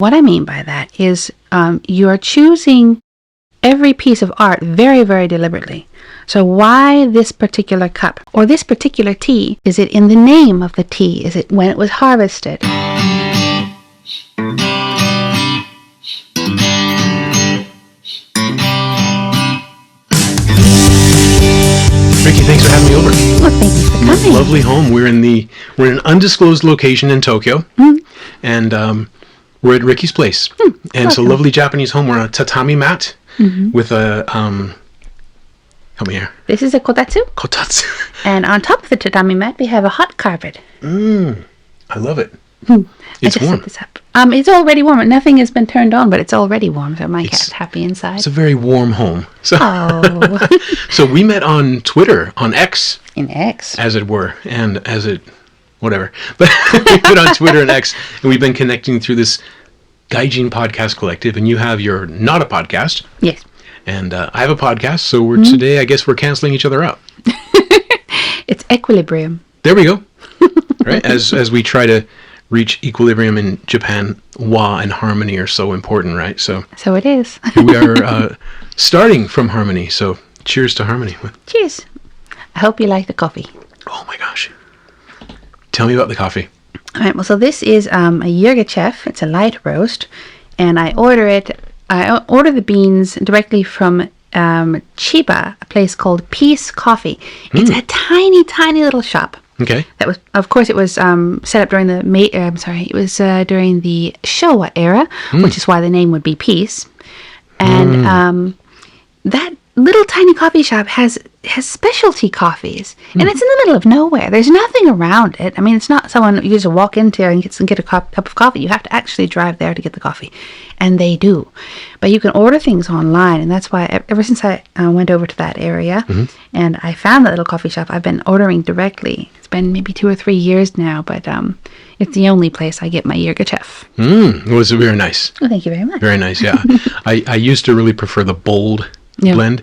What I mean by that is you're choosing every piece of art very, very deliberately. So why this particular cup or this particular tea? Is it in the name of the tea? Is it when it was harvested? Ricky, thanks for having me over. Well, thank you for coming. Lovely home. We're in an undisclosed location in Tokyo, and we're at Ricky's place. And it's a lovely Japanese home. We're on a tatami mat with a help me here. This is a kotatsu. Kotatsu. And on top of the tatami mat, we have a hot carpet. I love it. I It's just warm. set this up. It's already warm. Nothing has been turned on, but it's already warm. So my cat's happy inside. It's a very warm home. So, Oh. so we met on Twitter, on X, In X. as it were, and as it, whatever. But we met on Twitter and X, and we've been connecting through this Gaijin podcast collective. And you have your not a podcast, Yes. and I have a podcast. So we're today, I guess, we're canceling each other out. It's equilibrium. There we go. Right, as we try to reach equilibrium in Japan, wa and harmony are so important, right? So So it is. here we are starting from harmony. So cheers to harmony. Cheers. I hope you like the coffee. Oh my gosh. Tell me about the coffee. All right. Well, so this is a Yirgacheffe. It's a light roast, and I order the beans directly from Chiba, a place called Peace Coffee. It's a tiny, tiny little shop. Okay. That was, of course, it was set up during the during the Showa era, which is why the name would be Peace. And that little tiny coffee shop has specialty coffees, and it's in the middle of nowhere. There's nothing around it. I mean, it's not someone you just walk into and get a cup of coffee. You have to actually drive there to get the coffee, and they do. But you can order things online, and that's why ever since I went over to that area and I found that little coffee shop, I've been ordering directly. It's been maybe 2 or 3 years now, but it's the only place I get my Yirgacheffe. It was very nice. Oh, thank you very much. Very nice, yeah. I used to really prefer the bold blend,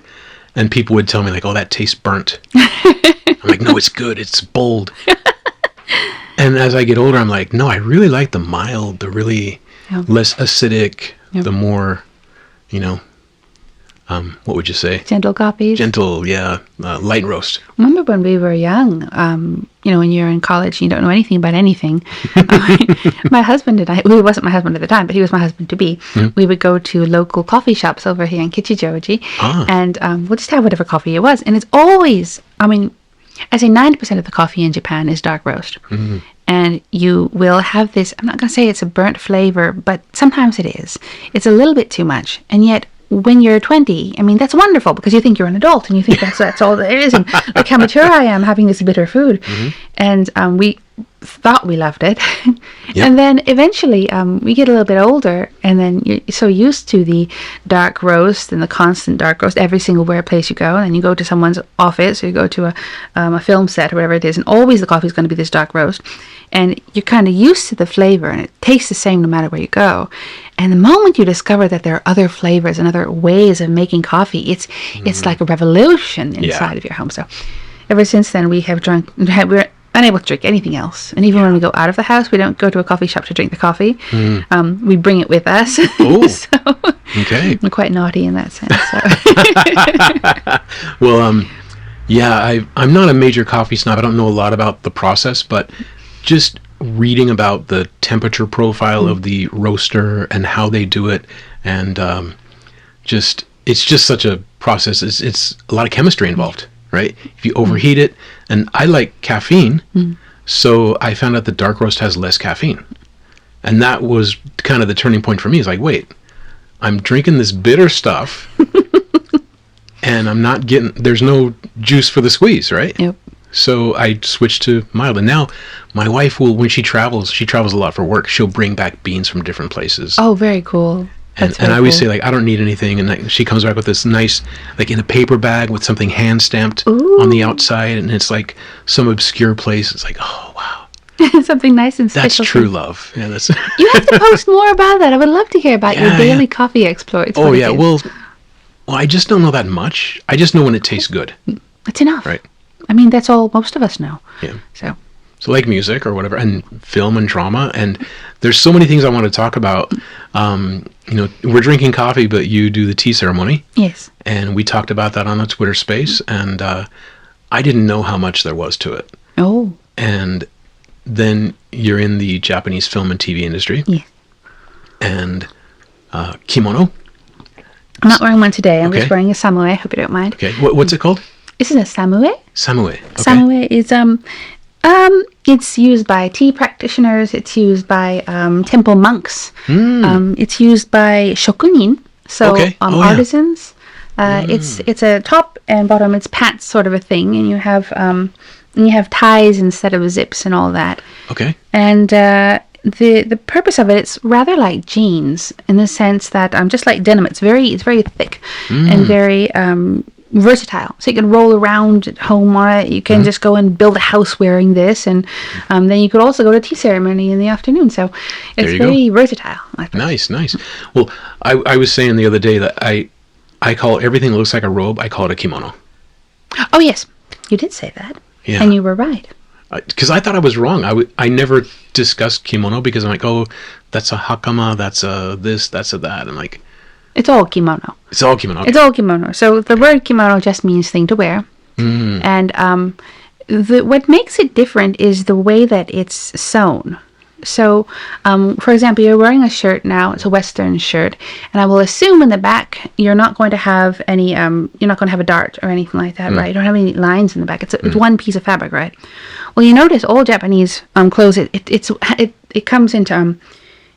and people would tell me, like, oh, that tastes burnt. I'm like, no, it's good. It's bold. And as I get older, I'm like, no, I really like the mild, the really less acidic, the more, what would you say? Gentle coffees. Gentle, yeah. Light roast. Remember when we were young, when you're in college, you don't know anything about anything. My husband and I, well, he wasn't my husband at the time, but he was my husband-to-be. We would go to local coffee shops over here in Kichijoji, and we'll just have whatever coffee it was. And it's always, I say 90% of the coffee in Japan is dark roast. And you will have this, I'm not going to say it's a burnt flavor, but sometimes it is. It's a little bit too much. And yet, when you're 20, that's wonderful because you think you're an adult and you think that's all there is. And look how mature I am having this bitter food. And we thought we loved it. And then eventually we get a little bit older, and then you're so used to the dark roast and the constant dark roast every single place you go. And then you go to someone's office or you go to a film set or whatever it is, and always the coffee is going to be this dark roast. And you're kind of used to the flavor, and it tastes the same no matter where you go. And the moment you discover that there are other flavors and other ways of making coffee, it's like a revolution inside of your home. So ever since then, we're unable to drink anything else. And even when we go out of the house, we don't go to a coffee shop to drink the coffee. We bring it with us. Oh, so okay. we're quite naughty in that sense. So. Well, I'm not a major coffee snob. I don't know a lot about the process, but just reading about the temperature profile of the roaster and how they do it, and it's just such a process. It's a lot of chemistry involved, right? If you overheat it, and I like caffeine, so I found out the dark roast has less caffeine, and that was kind of the turning point for me. It's like, wait, I'm drinking this bitter stuff, and I'm not getting. There's no juice for the squeeze, right? Yep. So I switched to mild, and now my wife will, when she travels a lot for work, she'll bring back beans from different places. Oh, very cool. And I always say, like, I don't need anything, and she comes back with this nice, like, in a paper bag with something hand stamped on the outside, and it's like some obscure place. It's like, oh wow, something nice and special. That's true love. Yeah, that's. You have to post more about that. I would love to hear about your daily coffee exploits. Oh yeah, well, I just don't know that much. I just know when it tastes good. It's enough, right? That's all most of us know. Yeah. So So like music or whatever, and film and drama, and there's so many things I want to talk about. We're drinking coffee, but you do the tea ceremony. Yes. And we talked about that on a Twitter space, and I didn't know how much there was to it. Oh. And then you're in the Japanese film and TV industry. Yeah. And kimono. I'm not wearing one today. I'm Okay. just wearing a samue. I hope you don't mind. Okay, what's it called? This is a samue. Samue. Okay. Samue is it's used by tea practitioners. It's used by temple monks. It's used by shokunin, so Okay. Oh, yeah. artisans. It's a top and bottom. It's pants sort of a thing, and you have ties instead of zips and all that. Okay. And the purpose of it, it's rather like jeans in the sense that just like denim, it's very thick and very versatile. So you can roll around at home on it. You can just go and build a house wearing this, and then you could also go to tea ceremony in the afternoon. So it's very versatile. Nice. Well, I was saying the other day that I call everything that looks like a robe, I call it a kimono. Oh yes, you did say that. Yeah. And you were right. Because I thought I was wrong. I never discussed kimono because I'm like, oh, that's a hakama, that's a this, that's a that. I'm like, it's all kimono. It's all kimono. Okay. It's all kimono. So the word kimono just means thing to wear. And what makes it different is the way that it's sewn. So, for example, you're wearing a shirt now. It's a Western shirt, and I will assume in the back you're not going to have any. You're not going to have a dart or anything like that, right? You don't have any lines in the back. It's one piece of fabric, right? Well, you notice all Japanese clothes. It comes into.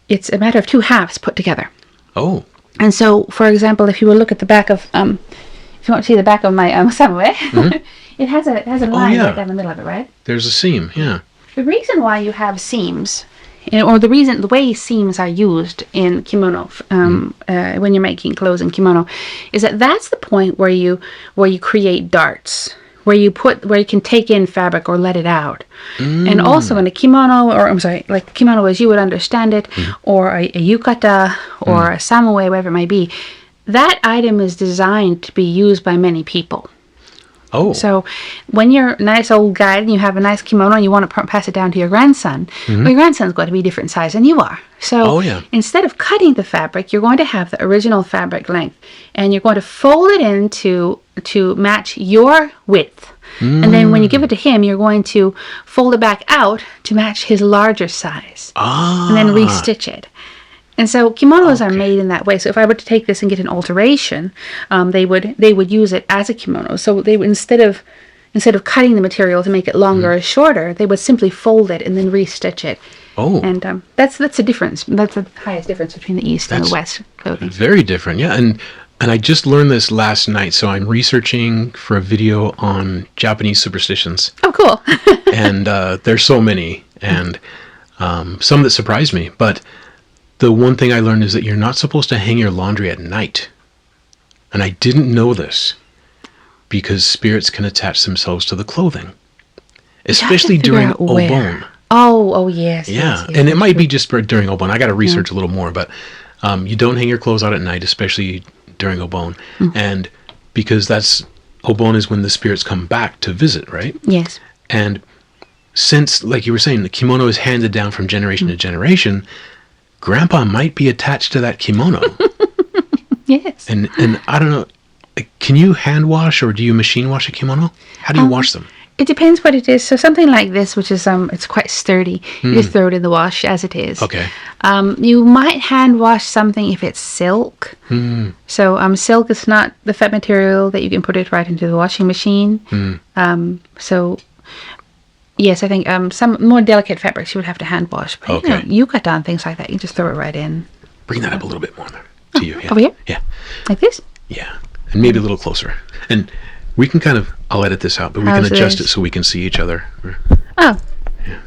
It's a matter of two halves put together. Oh. And so, for example, if you will look at the back of if you want to see the back of my samue, it has a line right down the middle of it, right? There's a seam, yeah. The reason why you have seams, or the way seams are used in kimono, when you're making clothes in kimono, is that that's the point where you create darts, where you can take in fabric or let it out. And also in a kimono, like kimono as you would understand it, or a yukata, or a samue, whatever it might be, that item is designed to be used by many people. Oh. So when you're a nice old guy and you have a nice kimono and you want to pass it down to your grandson, well, your grandson's going to be a different size than you are. So instead of cutting the fabric, you're going to have the original fabric length, and you're going to fold it in to match your width. And then when you give it to him, you're going to fold it back out to match his larger size. And then restitch it. And so kimonos are made in that way. So if I were to take this and get an alteration, they would use it as a kimono. So they would, instead of cutting the material to make it longer or shorter, they would simply fold it and then restitch it. Oh. And that's a difference. That's the highest difference between the East and the West clothing. Very different, yeah. And I just learned this last night, so I'm researching for a video on Japanese superstitions. Oh, cool. And there's so many, and some that surprised me, but the one thing I learned is that you're not supposed to hang your laundry at night. And I didn't know this because spirits can attach themselves to the clothing, especially during Obon. Oh, yes. Yeah, yes, and it might be just during Obon. I got to research a little more, but you don't hang your clothes out at night, especially during Obon. And because Obon is when the spirits come back to visit, right? Yes. And since, like you were saying, the kimono is handed down from generation to generation, Grandpa might be attached to that kimono. Yes. And I don't know, can you hand wash or do you machine wash a kimono? How do you wash them? It depends what it is. So something like this, which is it's quite sturdy, you just throw it in the wash as it is. Okay. You might hand wash something if it's silk. So silk is not the fat material that you can put it right into the washing machine. So yes, I think some more delicate fabrics you would have to hand wash. But yukata and things like that, you just throw it right in. Bring that up a little bit more there to you. Yeah. Over here? Yeah. Like this? Yeah. And maybe a little closer. And we can I'll edit this out, but we can adjust it so we can see each other. Oh. Yeah.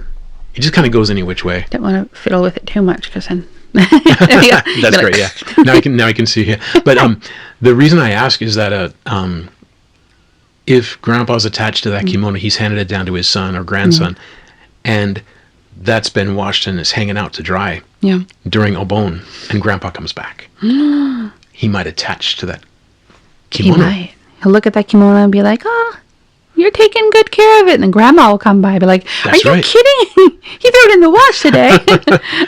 It just kind of goes any which way. Don't want to fiddle with it too much because then... That's great, yeah. Now I can see here. But the reason I ask is that if Grandpa's attached to that kimono, he's handed it down to his son or grandson, and that's been washed and is hanging out to dry during Obon, and Grandpa comes back. He might attach to that kimono. He might. He'll look at that kimono and be like, you're taking good care of it. And then Grandma will come by and be like, That's are you right. kidding? He threw it in the wash today.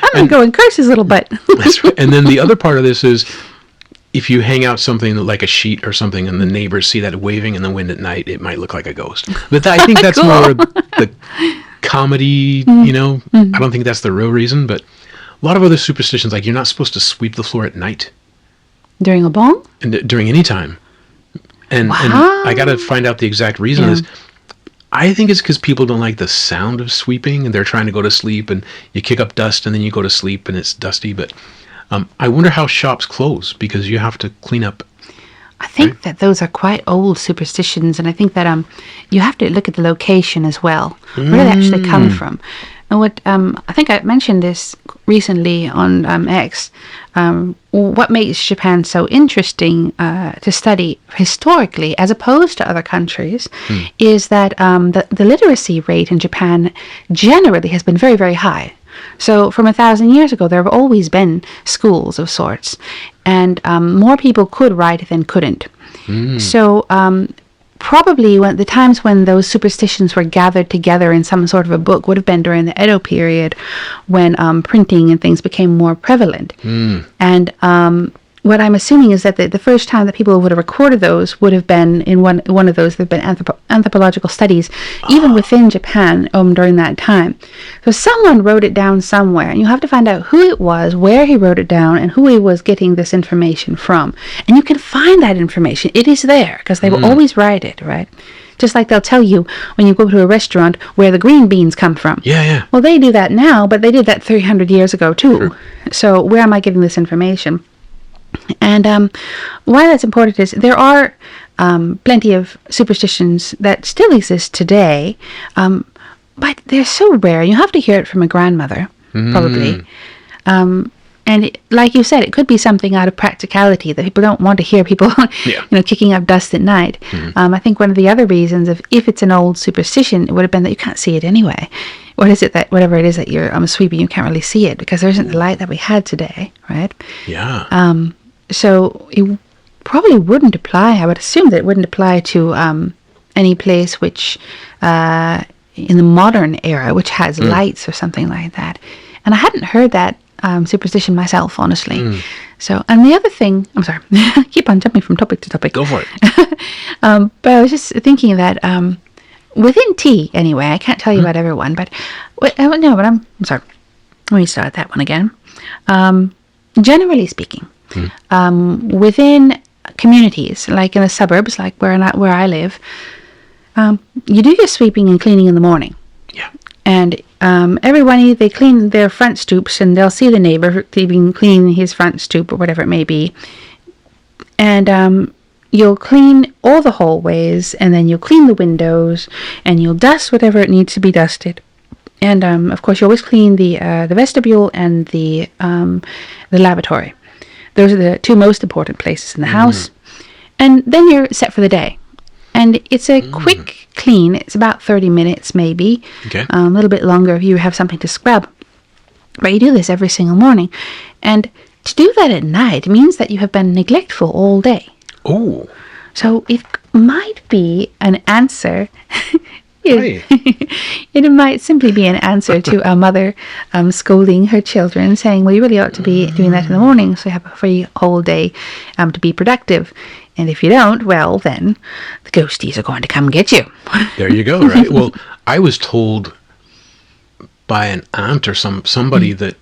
I'm going to go and curse his little butt. That's right. And then the other part of this is, if you hang out something like a sheet or something and the neighbors see that waving in the wind at night, it might look like a ghost. But I think that's Cool. more the comedy, I don't think that's the real reason, but a lot of other superstitions, like you're not supposed to sweep the floor at night During a bong? and during any time. And I got to find out the exact reason. Is I think it's because people don't like the sound of sweeping and they're trying to go to sleep and you kick up dust and then you go to sleep and it's dusty. But I wonder how shops close because you have to clean up. I think that those are quite old superstitions, and I think that you have to look at the location as well. Where do they actually come from? And what I think I mentioned this recently on X. What makes Japan so interesting to study historically, as opposed to other countries, is that the literacy rate in Japan generally has been very, very high. So from 1,000 years ago, there have always been schools of sorts, and more people could write than couldn't. So probably the times when those superstitions were gathered together in some sort of a book would have been during the Edo period, when printing and things became more prevalent. And what I'm assuming is that the first time that people would have recorded those would have been in one of those. There have been anthropological studies, even within Japan, during that time. So someone wrote it down somewhere, and you have to find out who it was, where he wrote it down, and who he was getting this information from. And you can find that information. It is there, because they will always write it, right? Just like they'll tell you when you go to a restaurant where the green beans come from. Yeah. Well, they do that now, but they did that 300 years ago, too. Sure. So where am I getting this information? And why that's important is there are plenty of superstitions that still exist today, but they're so rare. You have to hear it from a grandmother, probably. And like you said, it could be something out of practicality that people don't want to hear people, kicking up dust at night. I think one of the other reasons, if it's an old superstition, it would have been that you can't see it anyway. What is it that whatever it is that you're sweeping, you can't really see it because there isn't the light that we had today, right? Yeah. So it probably wouldn't apply. I would assume that it wouldn't apply to any place which, in the modern era, which has lights or something like that. And I hadn't heard that superstition myself, honestly. So, and the other thing, I'm sorry, I keep on jumping from topic to topic. Go for it. But I was just thinking that within tea, anyway, I can't tell you about everyone, but I'm sorry. Let me start that one again. Generally speaking, within communities, like in the suburbs, like where I live, you do your sweeping and cleaning in the morning. Yeah. And everybody, they clean their front stoops, and they'll see the neighbor cleaning his front stoop or whatever it may be. And you'll clean all the hallways, and then you'll clean the windows, and you'll dust whatever it needs to be dusted. And of course, you always clean the vestibule and the lavatory. Those are the two most important places in the house. And then you're set for the day. And it's a quick clean. It's about 30 minutes, maybe. Okay. A little bit longer if you have something to scrub. But you do this every single morning. And to do that at night means that you have been neglectful all day. Oh. So it might be an answer. Right. It might simply be an answer to a mother scolding her children, saying, well, you really ought to be doing that in the morning so you have a free whole day to be productive. And if you don't, well, then the ghosties are going to come get you. There you go, right? Well, I was told by an aunt or somebody that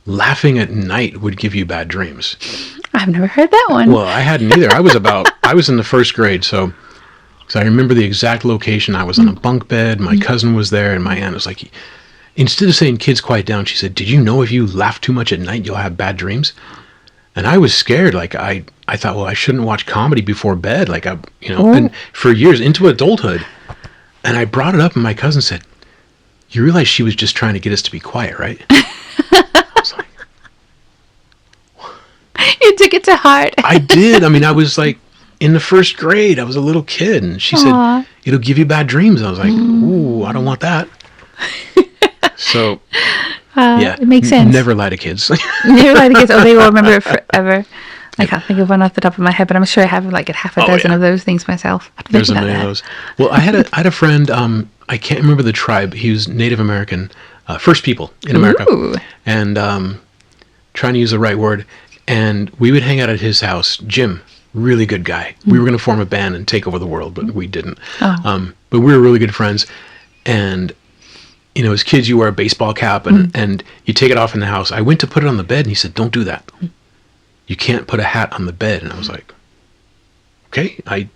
laughing at night would give you bad dreams. I've never heard that one. Well, I hadn't either. I was in the first grade, so I remember the exact location. I was on a bunk bed, my cousin was there, and my aunt was like, instead of saying, kids, quiet down, she said, did you know if you laugh too much at night, you'll have bad dreams? And I was scared. Like, I thought, well, I shouldn't watch comedy before bed. Like, and for years into adulthood. And I brought it up, and my cousin said, you realize she was just trying to get us to be quiet, right? I was like, you took it to heart. I did. I mean, I was like in the first grade. I was a little kid, and she said, it'll give you bad dreams. I was like, ooh, I don't want that. So, yeah. It makes sense. Never lie to kids. Never lie to kids. Oh, they will remember it forever. I can't think of one off the top of my head, but I'm sure I have like half a dozen of those things myself. There's a million of those. Well, I had a friend. I can't remember the tribe. He was Native American, First People in America, and trying to use the right word. And we would hang out at his house. Jim, really good guy. We were going to form a band and take over the world, but we didn't. But we were really good friends. And as kids, you wear a baseball cap and you take it off in the house. I went to put it on the bed, and he said, "Don't do that. You can't put a hat on the bed." And I was like, "Okay, I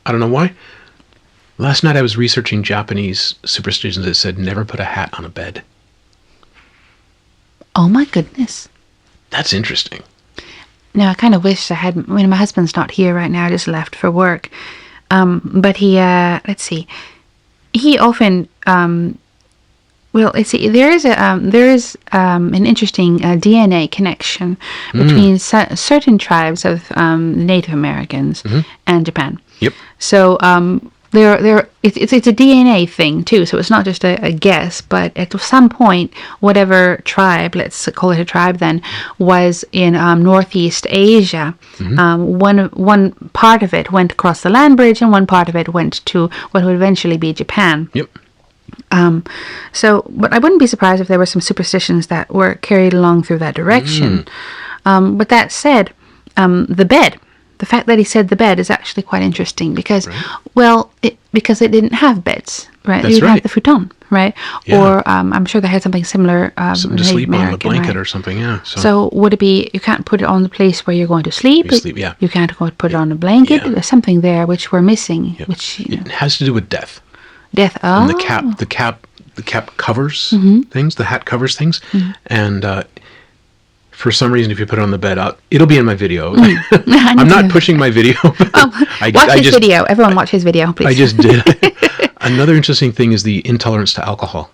don't know why." Last night I was researching Japanese superstitions that said never put a hat on a bed. Oh my goodness. That's interesting. Now, I kind of wish I had, my husband's not here right now, just left for work. But he, let's see, he often, let's see, there is an interesting DNA connection between certain tribes of Native Americans and Japan. Yep. So, it's a DNA thing too, so it's not just a guess, but at some point, whatever tribe, let's call it a tribe then, was in Northeast Asia. One part of it went across the land bridge, and one part of it went to what would eventually be Japan. Yep. But I wouldn't be surprised if there were some superstitions that were carried along through that direction. But that said, the fact that he said the bed is actually quite interesting because, because they didn't have beds, right? That's They didn't right. have the futon, right? Yeah. Or I'm sure they had something similar. Something to Native sleep on, a American, blanket right? or something, yeah. So would it be, you can't put it on the place where you're going to sleep? You sleep, yeah. You can't go put it on a blanket? Yeah. There's something there which we're missing, Yep. which, It has to do with death. death. Oh. And the cap covers things, the hat covers things. And for some reason, if you put it on the bed, it'll be in my video. I'm not pushing my video. Watch his video. Everyone watch his video, please. I just did. Another interesting thing is the intolerance to alcohol.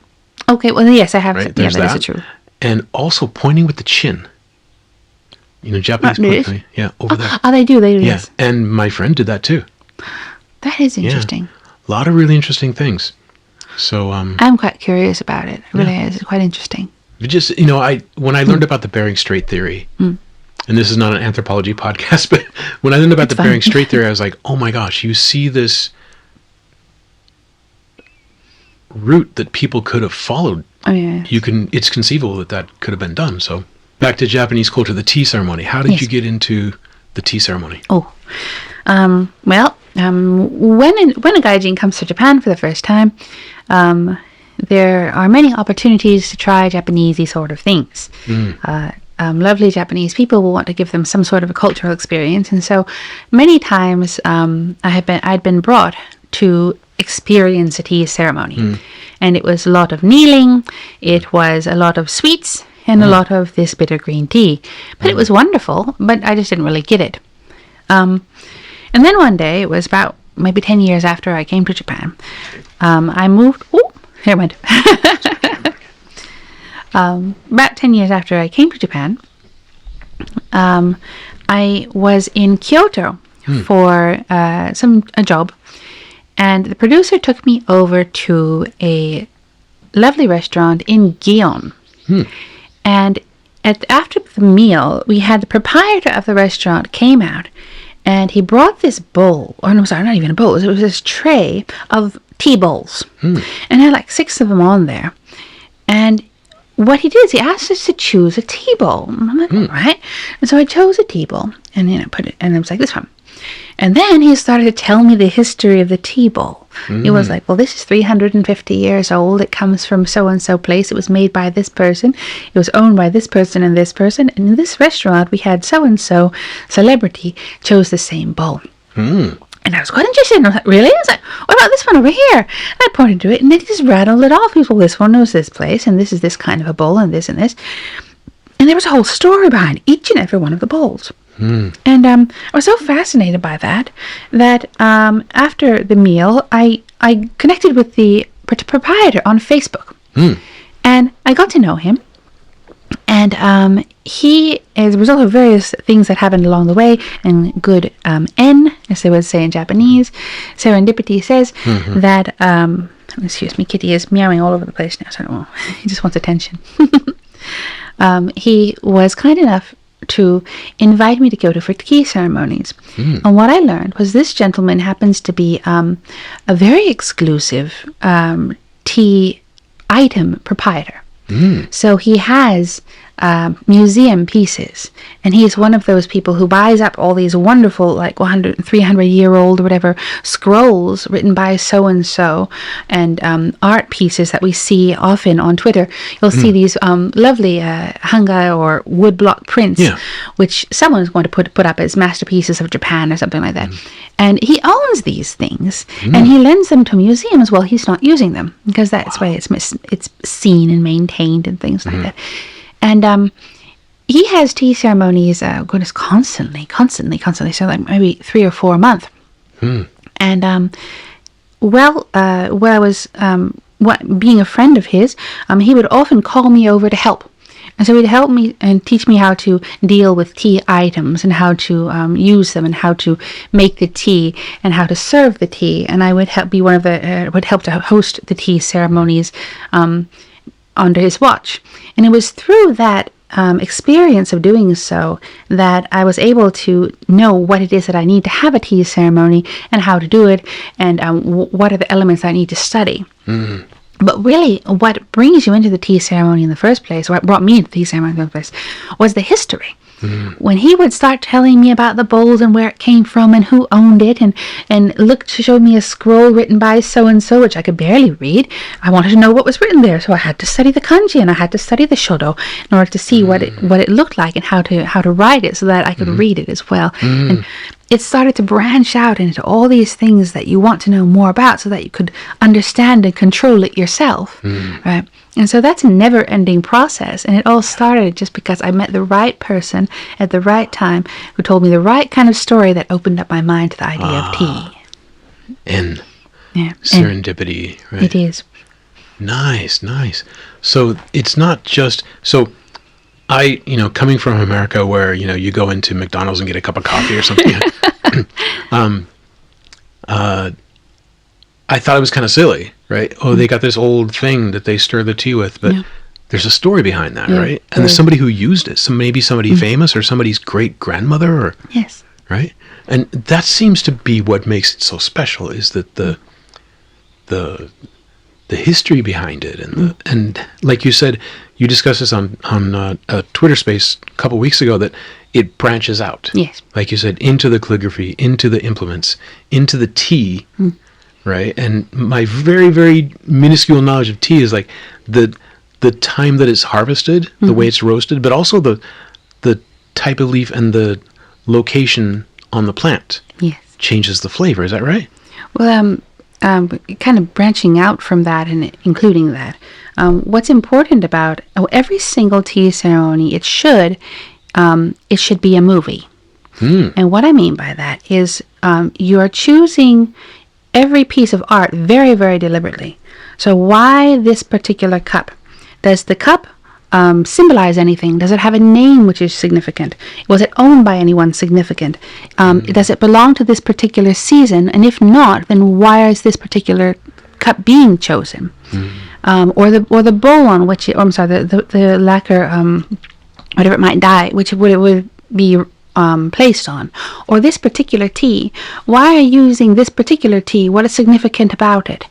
Okay, well, yes, I have. Right? Yeah, There's that is the truth. And also pointing with the chin. Japanese really? point, yeah, over there. Oh, they do, Yeah, yes. and my friend did that too. That is interesting. A lot of really interesting things. So I'm quite curious about it. It really is. It's quite interesting. just when I learned about the Bering Strait theory, and this is not an anthropology podcast, but when I learned about the Bering Strait theory, I was like, oh my gosh, you see this route that people could have followed. Oh yeah. It's conceivable that could have been done. So back to Japanese culture, the tea ceremony. How did you get into the tea ceremony? Oh, when a gaijin comes to Japan for the first time, there are many opportunities to try Japanesey sort of things. Lovely Japanese people will want to give them some sort of a cultural experience, and so many times I'd been brought to experience a tea ceremony, and it was a lot of kneeling, it was a lot of sweets, and a lot of this bitter green tea. But it was wonderful, but I just didn't really get it. And then one day, it was about maybe 10 years after I came to Japan, I moved. Oh, here I went. About 10 years after I came to Japan, I was in Kyoto for a job, and the producer took me over to a lovely restaurant in Gion. And after the meal, we had the proprietor of the restaurant came out, and he brought this bowl, or no, sorry, not even a bowl, it was this tray of tea bowls, and had like 6 of them on there. And what he did is he asked us to choose a tea bowl. And I'm like, all right. And so I chose a tea bowl, and put it, and it was like this one. And then he started to tell me the history of the tea bowl. It was like, well, this is 350 years old. It comes from so-and-so place. It was made by this person. It was owned by this person and this person. And in this restaurant, we had so-and-so celebrity chose the same bowl. And I was quite interested. And I was like, really? I was like, what about this one over here? And I pointed to it, and then he just rattled it off. He was, well, this one knows this place, and this is this kind of a bowl, and this and this. And there was a whole story behind each and every one of the bowls. And I was so fascinated by that after the meal, I connected with the proprietor on Facebook. And I got to know him. And he, as a result of various things that happened along the way, and good N, as they would say in Japanese, serendipity says that, excuse me, Kitty is meowing all over the place now, so I don't know, he just wants attention. He was kind enough to invite me to go to for tea ceremonies. And what I learned was this gentleman happens to be a very exclusive tea item proprietor. So he has museum pieces, and he's one of those people who buys up all these wonderful, like 100, 300-year-old or whatever scrolls written by so-and-so, and art pieces that we see often on Twitter. You'll see these lovely hanga or woodblock prints, which someone's going to put up as masterpieces of Japan or something like that. And he owns these things, and he lends them to museums while he's not using them, because that's why it's seen and maintained and things like that. And he has tea ceremonies, constantly. So like maybe 3 or 4 a month. And where I was being a friend of his, he would often call me over to help. And so he'd help me and teach me how to deal with tea items and how to use them and how to make the tea and how to serve the tea. And I would be one of the would help to host the tea ceremonies under his watch. And it was through that experience of doing so that I was able to know what it is that I need to have a tea ceremony and how to do it, and what are the elements I need to study. But really, what brings you into the tea ceremony in the first place, what brought me into the tea ceremony in the first place, was the history. When he would start telling me about the bowls and where it came from and who owned it, and showed me a scroll written by so-and-so, which I could barely read, I wanted to know what was written there. So I had to study the kanji and I had to study the shodo in order to see what it looked like and how to write it so that I could read it as well. And it started to branch out into all these things that you want to know more about so that you could understand and control it yourself, right? And so that's a never-ending process, and it all started just because I met the right person at the right time who told me the right kind of story that opened up my mind to the idea of tea. And serendipity, right? It is. Nice. So it's not just... So I, coming from America where, you go into McDonald's and get a cup of coffee or something, I thought it was kind of silly, right? Oh, they got this old thing that they stir the tea with, but there's a story behind that, right? And there's somebody who used it. Maybe somebody famous or somebody's great-grandmother or... Yes. Right? And that seems to be what makes it so special, is that the history behind it, and like you said, you discussed this on a Twitter space a couple weeks ago, that it branches out. Yes. Like you said, into the calligraphy, into the implements, into the tea, right? And my very, very minuscule knowledge of tea is like the time that it's harvested, the way it's roasted, but also the type of leaf and the location on the plant changes the flavor. Is that right? Well, kind of branching out from that and including that, what's important about every single tea ceremony, it should be a movie. And what I mean by that is you are choosing every piece of art very, very deliberately. So why this particular cup? Does the cup symbolize anything? Does it have a name which is significant? Was it owned by anyone significant? Does it belong to this particular season? And if not, then why is this particular cup being chosen? Or the bowl on which the lacquer, whatever it might dye, which it would be placed on, or this particular tea. Why are you using this particular tea? What is significant about it?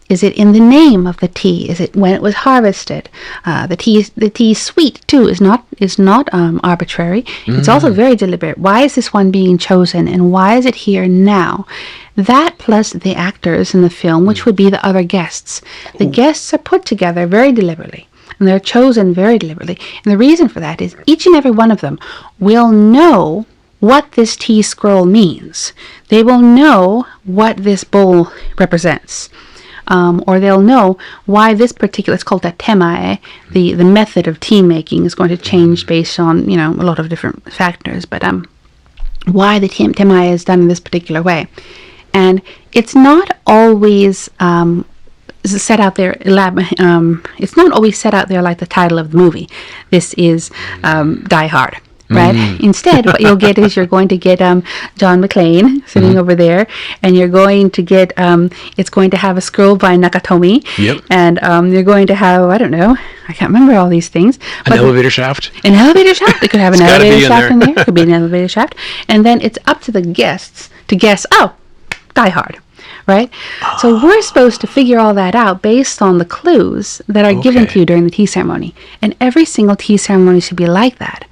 Is it in the name of the tea? Is it when it was harvested? The tea sweet too is not arbitrary. It's also very deliberate. Why is this one being chosen, and why is it here now? That plus the actors in the film, which would be the other guests. The guests are put together very deliberately. And they're chosen very deliberately. And the reason for that is each and every one of them will know what this tea scroll means. They will know what this bowl represents. Or they'll know why this particular, it's called a temae, the method of tea making is going to change based on, a lot of different factors. But why the temae is done in this particular way. And it's not always... set out there, it's not always set out there like the title of the movie. This is Die Hard. right? Instead, what you'll get is you're going to get John McClane sitting over there, and you're going to get it's going to have a scroll by Nakatomi, Yep. and you're going to have, I don't know, I can't remember all these things. An elevator shaft. An elevator shaft. It could have an It's gotta elevator be in shaft in there. there. It could be an elevator shaft, and then it's up to the guests to guess. Oh, Die Hard. Right? So we're supposed to figure all that out based on the clues that are given Okay. to you during the tea ceremony. And every single tea ceremony should be like that.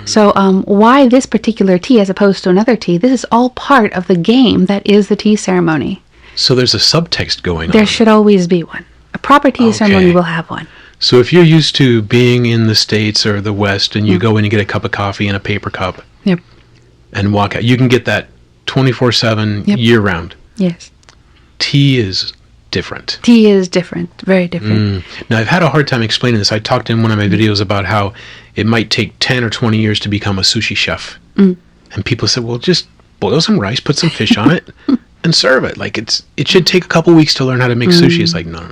So why this particular tea as opposed to another tea, this is all part of the game that is the tea ceremony. So there's a subtext going There on. should always be one. A proper tea ceremony will have one. So if you're used to being in the States or the West and you go in and get a cup of coffee in a paper cup Yep. and walk out, you can get that 24/7 Yep. year round. Yes. Tea is different. Tea is different. Very different. Now, I've had a hard time explaining this. I talked in one of my videos about how it might take 10 or 20 years to become a sushi chef. And people said, well, just boil some rice, put some fish on it, and serve it. Like, it should take a couple weeks to learn how to make sushi. It's like, no.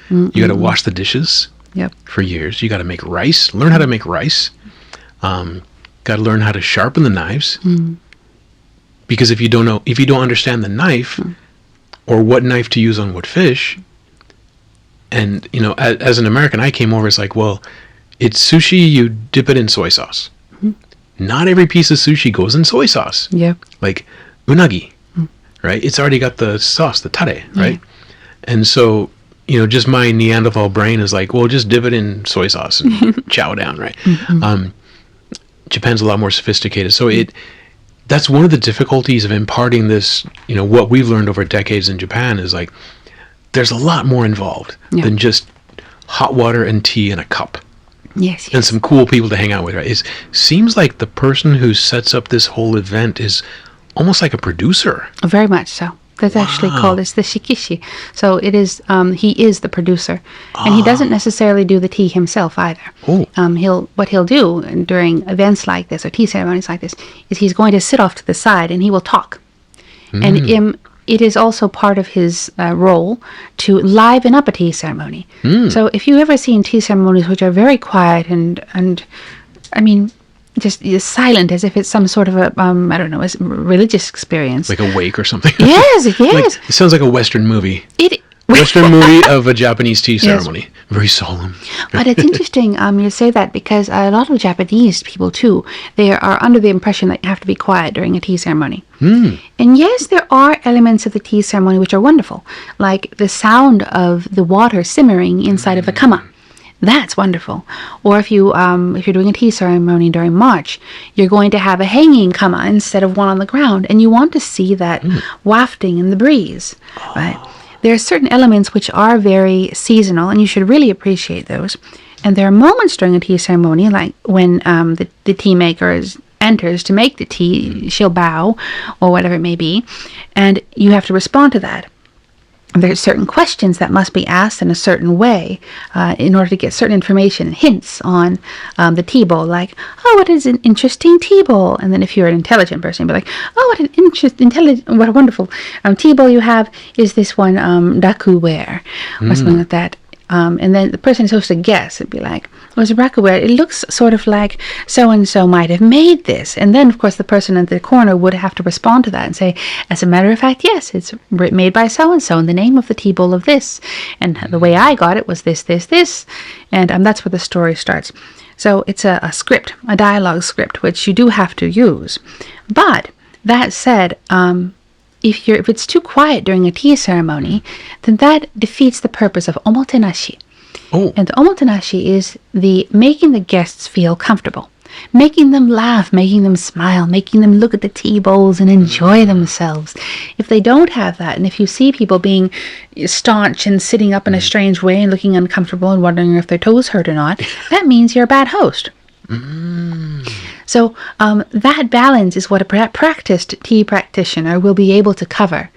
You got to wash the dishes Yep. for years. You got to make rice, learn how to make rice. Got to learn how to sharpen the knives. Because if you don't understand the knife, or what knife to use on what fish, and as an American, I came over, it's like, well, it's sushi, you dip it in soy sauce. Not every piece of sushi goes in soy sauce. Yep. Like unagi, right? It's already got the sauce, the tare, right? And so, just my Neanderthal brain is like, well, just dip it in soy sauce and chow down, right? Japan's a lot more sophisticated. So that's one of the difficulties of imparting this, what we've learned over decades in Japan is like, there's a lot more involved than just hot water and tea in a cup Yes. and some cool people to hang out with, right? It seems like the person who sets up this whole event is almost like a producer. Very much so. That's actually called, it's the shikishi. So it is, he is the producer. And he doesn't necessarily do the tea himself either. Oh. What he'll do during events like this or tea ceremonies like this is he's going to sit off to the side and he will talk. And it is also part of his role to liven up a tea ceremony. So if you've ever seen tea ceremonies which are very quiet and I mean, just silent as if it's some sort of a, I don't know, a religious experience. Like a wake or something. Yes, yes. Like, it sounds like a Western movie. Western movie of a Japanese tea ceremony. Very solemn. But it's interesting you say that because a lot of Japanese people too, they are under the impression that you have to be quiet during a tea ceremony. And yes, there are elements of the tea ceremony which are wonderful, like the sound of the water simmering inside of a kama. That's wonderful. Or if you're doing a tea ceremony during March, you're going to have a hanging kama instead of one on the ground, and you want to see that wafting in the breeze, right? There are certain elements which are very seasonal, and you should really appreciate those. And there are moments during a tea ceremony, like when the tea maker enters to make the tea, she'll bow, or whatever it may be, and you have to respond to that. There's certain questions that must be asked in a certain way in order to get certain information and hints on the tea bowl, like, oh, what is an interesting tea bowl? And then if you're an intelligent person, you'll be like, oh, what a wonderful tea bowl you have. Is this one rakuware? Or something like that. And then the person is supposed to guess and be like, well, it's rakuware. It looks sort of like so-and-so might have made this. And then, of course, the person in the corner would have to respond to that and say, as a matter of fact, yes, it's made by so-and-so in the name of the tea bowl of this. And the way I got it was this. And that's where the story starts. So it's a script, a dialogue script, which you do have to use. But that said, if it's too quiet during a tea ceremony, then that defeats the purpose of omotenashi. Oh. And the omotenashi is the making the guests feel comfortable, making them laugh, making them smile, making them look at the tea bowls and enjoy themselves. If they don't have that, and if you see people being staunch and sitting up in a strange way and looking uncomfortable and wondering if their toes hurt or not, that means you're a bad host. So that balance is what a practiced tea practitioner will be able to cover.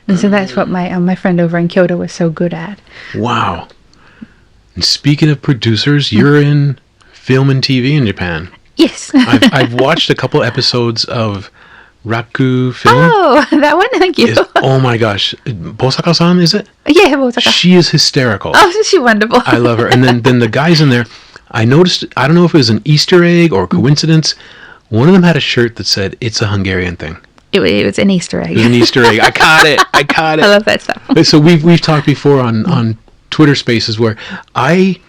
And so that's what my friend over in Kyoto was so good at. Wow. And speaking of producers, you're in film and TV in Japan. Yes. I've watched a couple episodes of Raku film. Oh, that one? Thank you. Oh my gosh. Bosaka-san, is it? Yeah, Bosaka. She is hysterical. Oh, isn't she wonderful? I love her. And then the guys in there, I noticed, I don't know if it was an Easter egg or coincidence, One of them had a shirt that said, "It's a Hungarian thing." It was an Easter egg. It was an Easter egg. I caught it. I love that stuff. So we've talked before on Twitter Spaces where I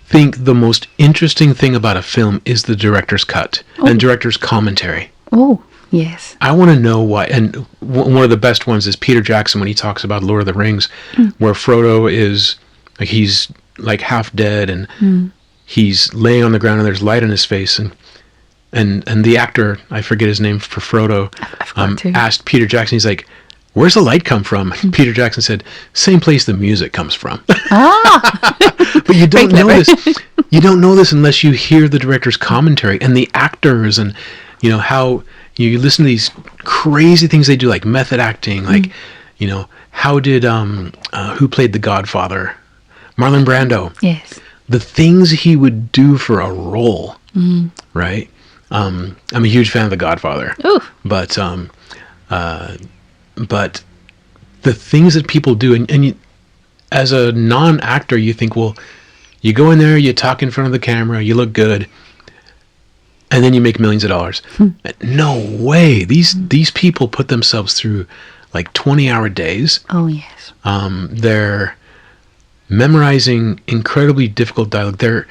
think the most interesting thing about a film is the director's cut and director's commentary. Oh, yes. I want to know why. And one of the best ones is Peter Jackson when he talks about Lord of the Rings, where Frodo is like he's like half dead and he's laying on the ground and there's light in his face and the actor, I forget his name for Frodo, asked Peter Jackson, he's like, "Where's the light come from?" And Peter Jackson said, "Same place the music comes from." But you don't know this. You don't know this unless you hear the director's commentary and the actors and how you listen to these crazy things they do, like method acting, like how did who played the Godfather? Marlon Brando. Yes. The things he would do for a role, right? I'm a huge fan of The Godfather. Ooh. But the things that people do, and you, as a non-actor, you think, well, you go in there, you talk in front of the camera, you look good, and then you make millions of dollars. No way. These people put themselves through like 20-hour days. Oh, yes. They're memorizing incredibly difficult dialogue. They're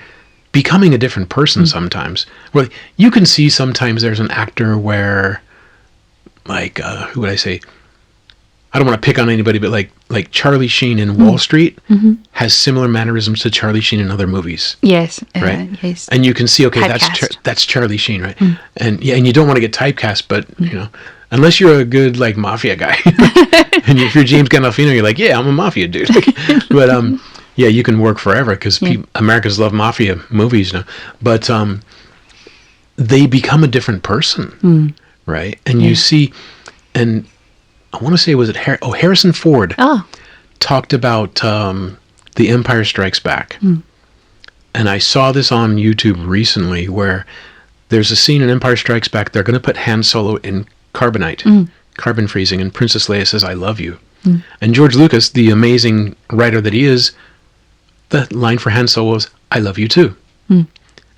becoming a different person sometimes. Well, you can see sometimes there's an actor where, like, who would I say? I don't want to pick on anybody, but like Charlie Sheen in Wall Street has similar mannerisms to Charlie Sheen in other movies. Yes. Right. Yes. And you can see, okay, Typecast. that's Charlie Sheen, right? And yeah, and you don't want to get typecast, but unless you're a good like mafia guy, and if you're James Gandolfino, you're like, yeah, I'm a mafia dude. But yeah, you can work forever because Americans love mafia movies, But they become a different person, right? And you see, and I want to say, was it Harrison Ford talked about The Empire Strikes Back. And I saw this on YouTube recently where there's a scene in Empire Strikes Back. They're going to put Han Solo in carbonite, carbon freezing, and Princess Leia says, "I love you." And George Lucas, the amazing writer that he is, the line for Han Solo was, "I love you too."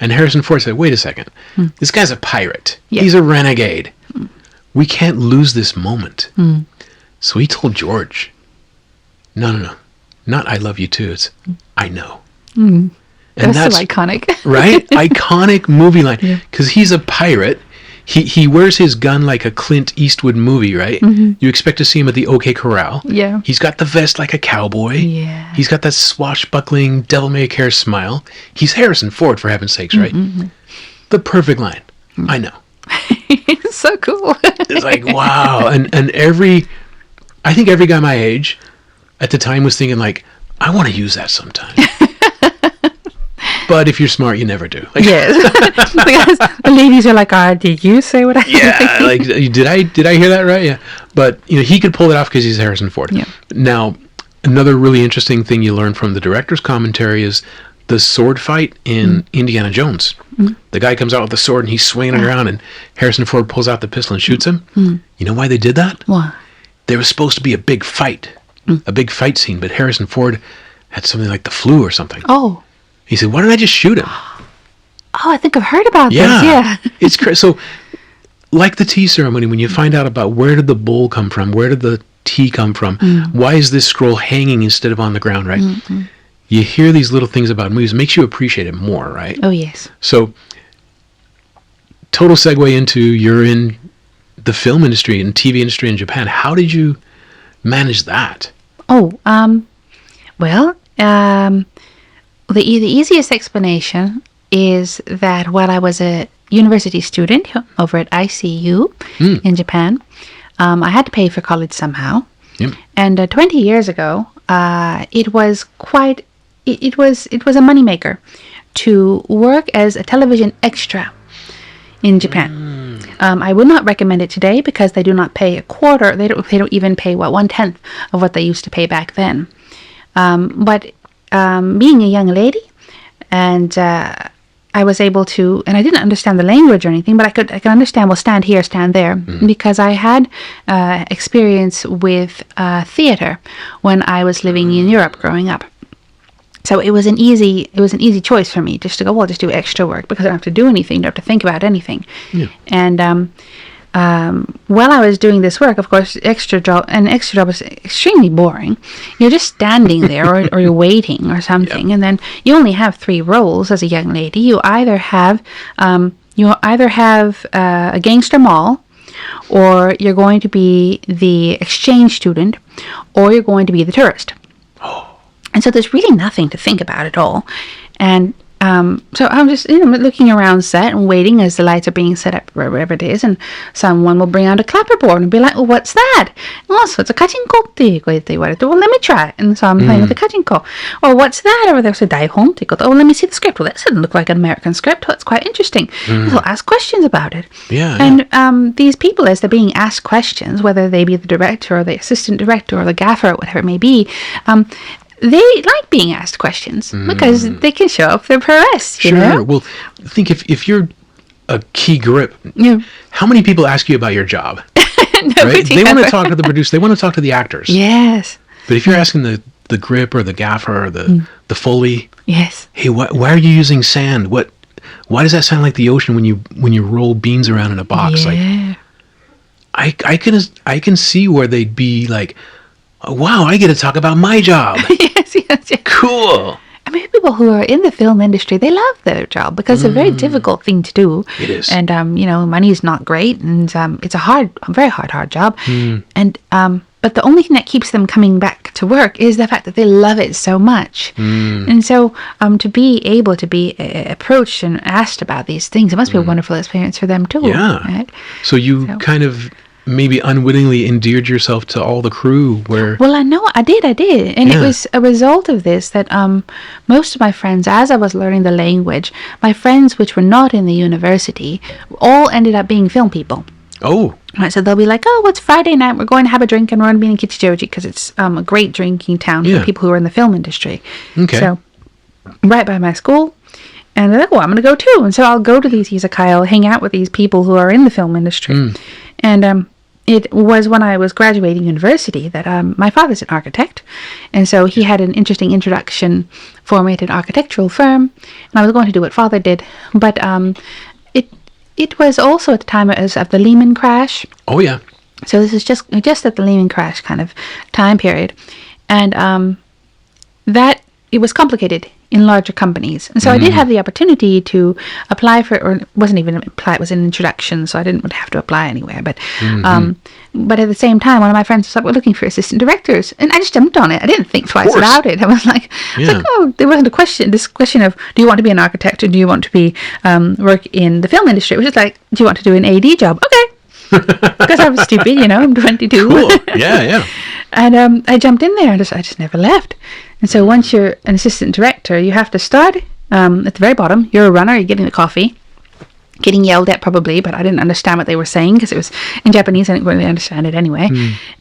And Harrison Ford said, "Wait a second. This guy's a pirate. Yeah. He's a renegade. We can't lose this moment." So he told George, no, not "I love you too." It's "I know." And that's so iconic. Right? Iconic movie line. Because he's a pirate. He wears his gun like a Clint Eastwood movie, right? You expect to see him at the OK Corral. Yeah. He's got the vest like a cowboy. Yeah. He's got that swashbuckling, devil-may-care smile. He's Harrison Ford, for heaven's sakes, right? The perfect line. "I know." It's so cool. It's like, wow. And I think every guy my age at the time was thinking like, I want to use that sometime. But if you're smart, you never do. Like, Yes. Because the ladies are like, did you say what I yeah, like, did I hear that right? Yeah. But, he could pull it off because he's Harrison Ford. Yeah. Now, another really interesting thing you learn from the director's commentary is the sword fight in Indiana Jones. The guy comes out with the sword and he's swinging around and Harrison Ford pulls out the pistol and shoots him. You know why they did that? Why? There was supposed to be a big fight scene, but Harrison Ford had something like the flu or something. Oh. He said, "Why didn't I just shoot him?" Oh, I think I've heard about this. Yeah. It's crazy. So, like the tea ceremony, when you find out about where did the bowl come from, where did the tea come from, why is this scroll hanging instead of on the ground, right? You hear these little things about movies, it makes you appreciate it more, right? Oh, yes. So, total segue into you're in the film industry and TV industry in Japan. How did you manage that? Oh, well, the easiest explanation is that while I was a university student over at ICU in Japan, I had to pay for college somehow. Yep. And 20 years ago, it was it was a moneymaker to work as a television extra in Japan. I would not recommend it today because they do not pay a quarter. They don't even pay 1/10 of what they used to pay back then. But being a young lady, and I was able to, and I didn't understand the language or anything, but I could understand, well, stand here, stand there, because I had experience with theater when I was living in Europe growing up. So it was an easy choice for me just to go, well, just do extra work because I don't have to do anything, don't have to think about anything. Yeah. And while I was doing this work, of course, extra job is extremely boring. You're just standing there or you're waiting or something. Yep. And then you only have 3 roles as a young lady. You either have a gangster moll, or you're going to be the exchange student, or you're going to be the tourist. And so there's really nothing to think about at all. And so I'm just looking around set and waiting as the lights are being set up or whatever it is, and someone will bring out a clapperboard and be like, well, what's that? Oh, so it's a kachinkoって言われて, well, let me try it. And so I'm playing with the kachinko. Or what's that over there? So daihonってこと, oh, let me see the script. Well, that doesn't look like an American script. Well, it's quite interesting. They'll ask questions about it. And these people, as they're being asked questions, whether they be the director or the assistant director or the gaffer or whatever it may be, they like being asked questions because they can show off their prowess. You know? Well, think if you're a key grip, how many people ask you about your job? Right? They want to talk to the producer. They want to talk to the actors. Yes. But if you're asking the grip or the gaffer or the Foley, yes. Hey, why are you using sand? Why does that sound like the ocean when you roll beans around in a box? Yeah. Like, I can see where they'd be like, oh, wow, I get to talk about my job. yes. Cool. I mean, people who are in the film industry, they love their job because it's a very difficult thing to do. It is. And, money is not great. And it's a very hard job. And, but the only thing that keeps them coming back to work is the fact that they love it so much. And so to be able to be approached and asked about these things, it must be a wonderful experience for them too. Yeah. Right? So you kind of maybe unwittingly endeared yourself to all the crew where... Well, I know, I did. And it was a result of this that most of my friends, as I was learning the language, my friends which were not in the university, all ended up being film people. Oh. Right, so they'll be like, oh, it's Friday night, we're going to have a drink and we're going to be in Kichijoji because it's a great drinking town for people who are in the film industry. Okay. So, right by my school. And they're like, well, I'm going to go too. And so I'll go to these izakaya, I'll hang out with these people who are in the film industry. And it was when I was graduating university that my father's an architect. And so he had an interesting introduction for me at an architectural firm. And I was going to do what father did. But it was also at the time of the Lehman crash. Oh, yeah. So this is just at the Lehman crash kind of time period. And that it was complicated in larger companies. And so I did have the opportunity to apply for, or it wasn't even apply, it was an introduction, so I didn't have to apply anywhere. But at the same time, one of my friends was like, we're looking for assistant directors. And I just jumped on it. I didn't think twice about it. I was like, oh, there wasn't this question of, do you want to be an architect or do you want to be work in the film industry? It was just like, do you want to do an AD job? Okay. Because I was stupid, I'm 22. Cool. Yeah. And I jumped in there and I just never left. And so once you're an assistant director, you have to start at the very bottom. You're a runner, you're getting the coffee, getting yelled at probably, but I didn't understand what they were saying because it was in Japanese. I didn't really understand it anyway.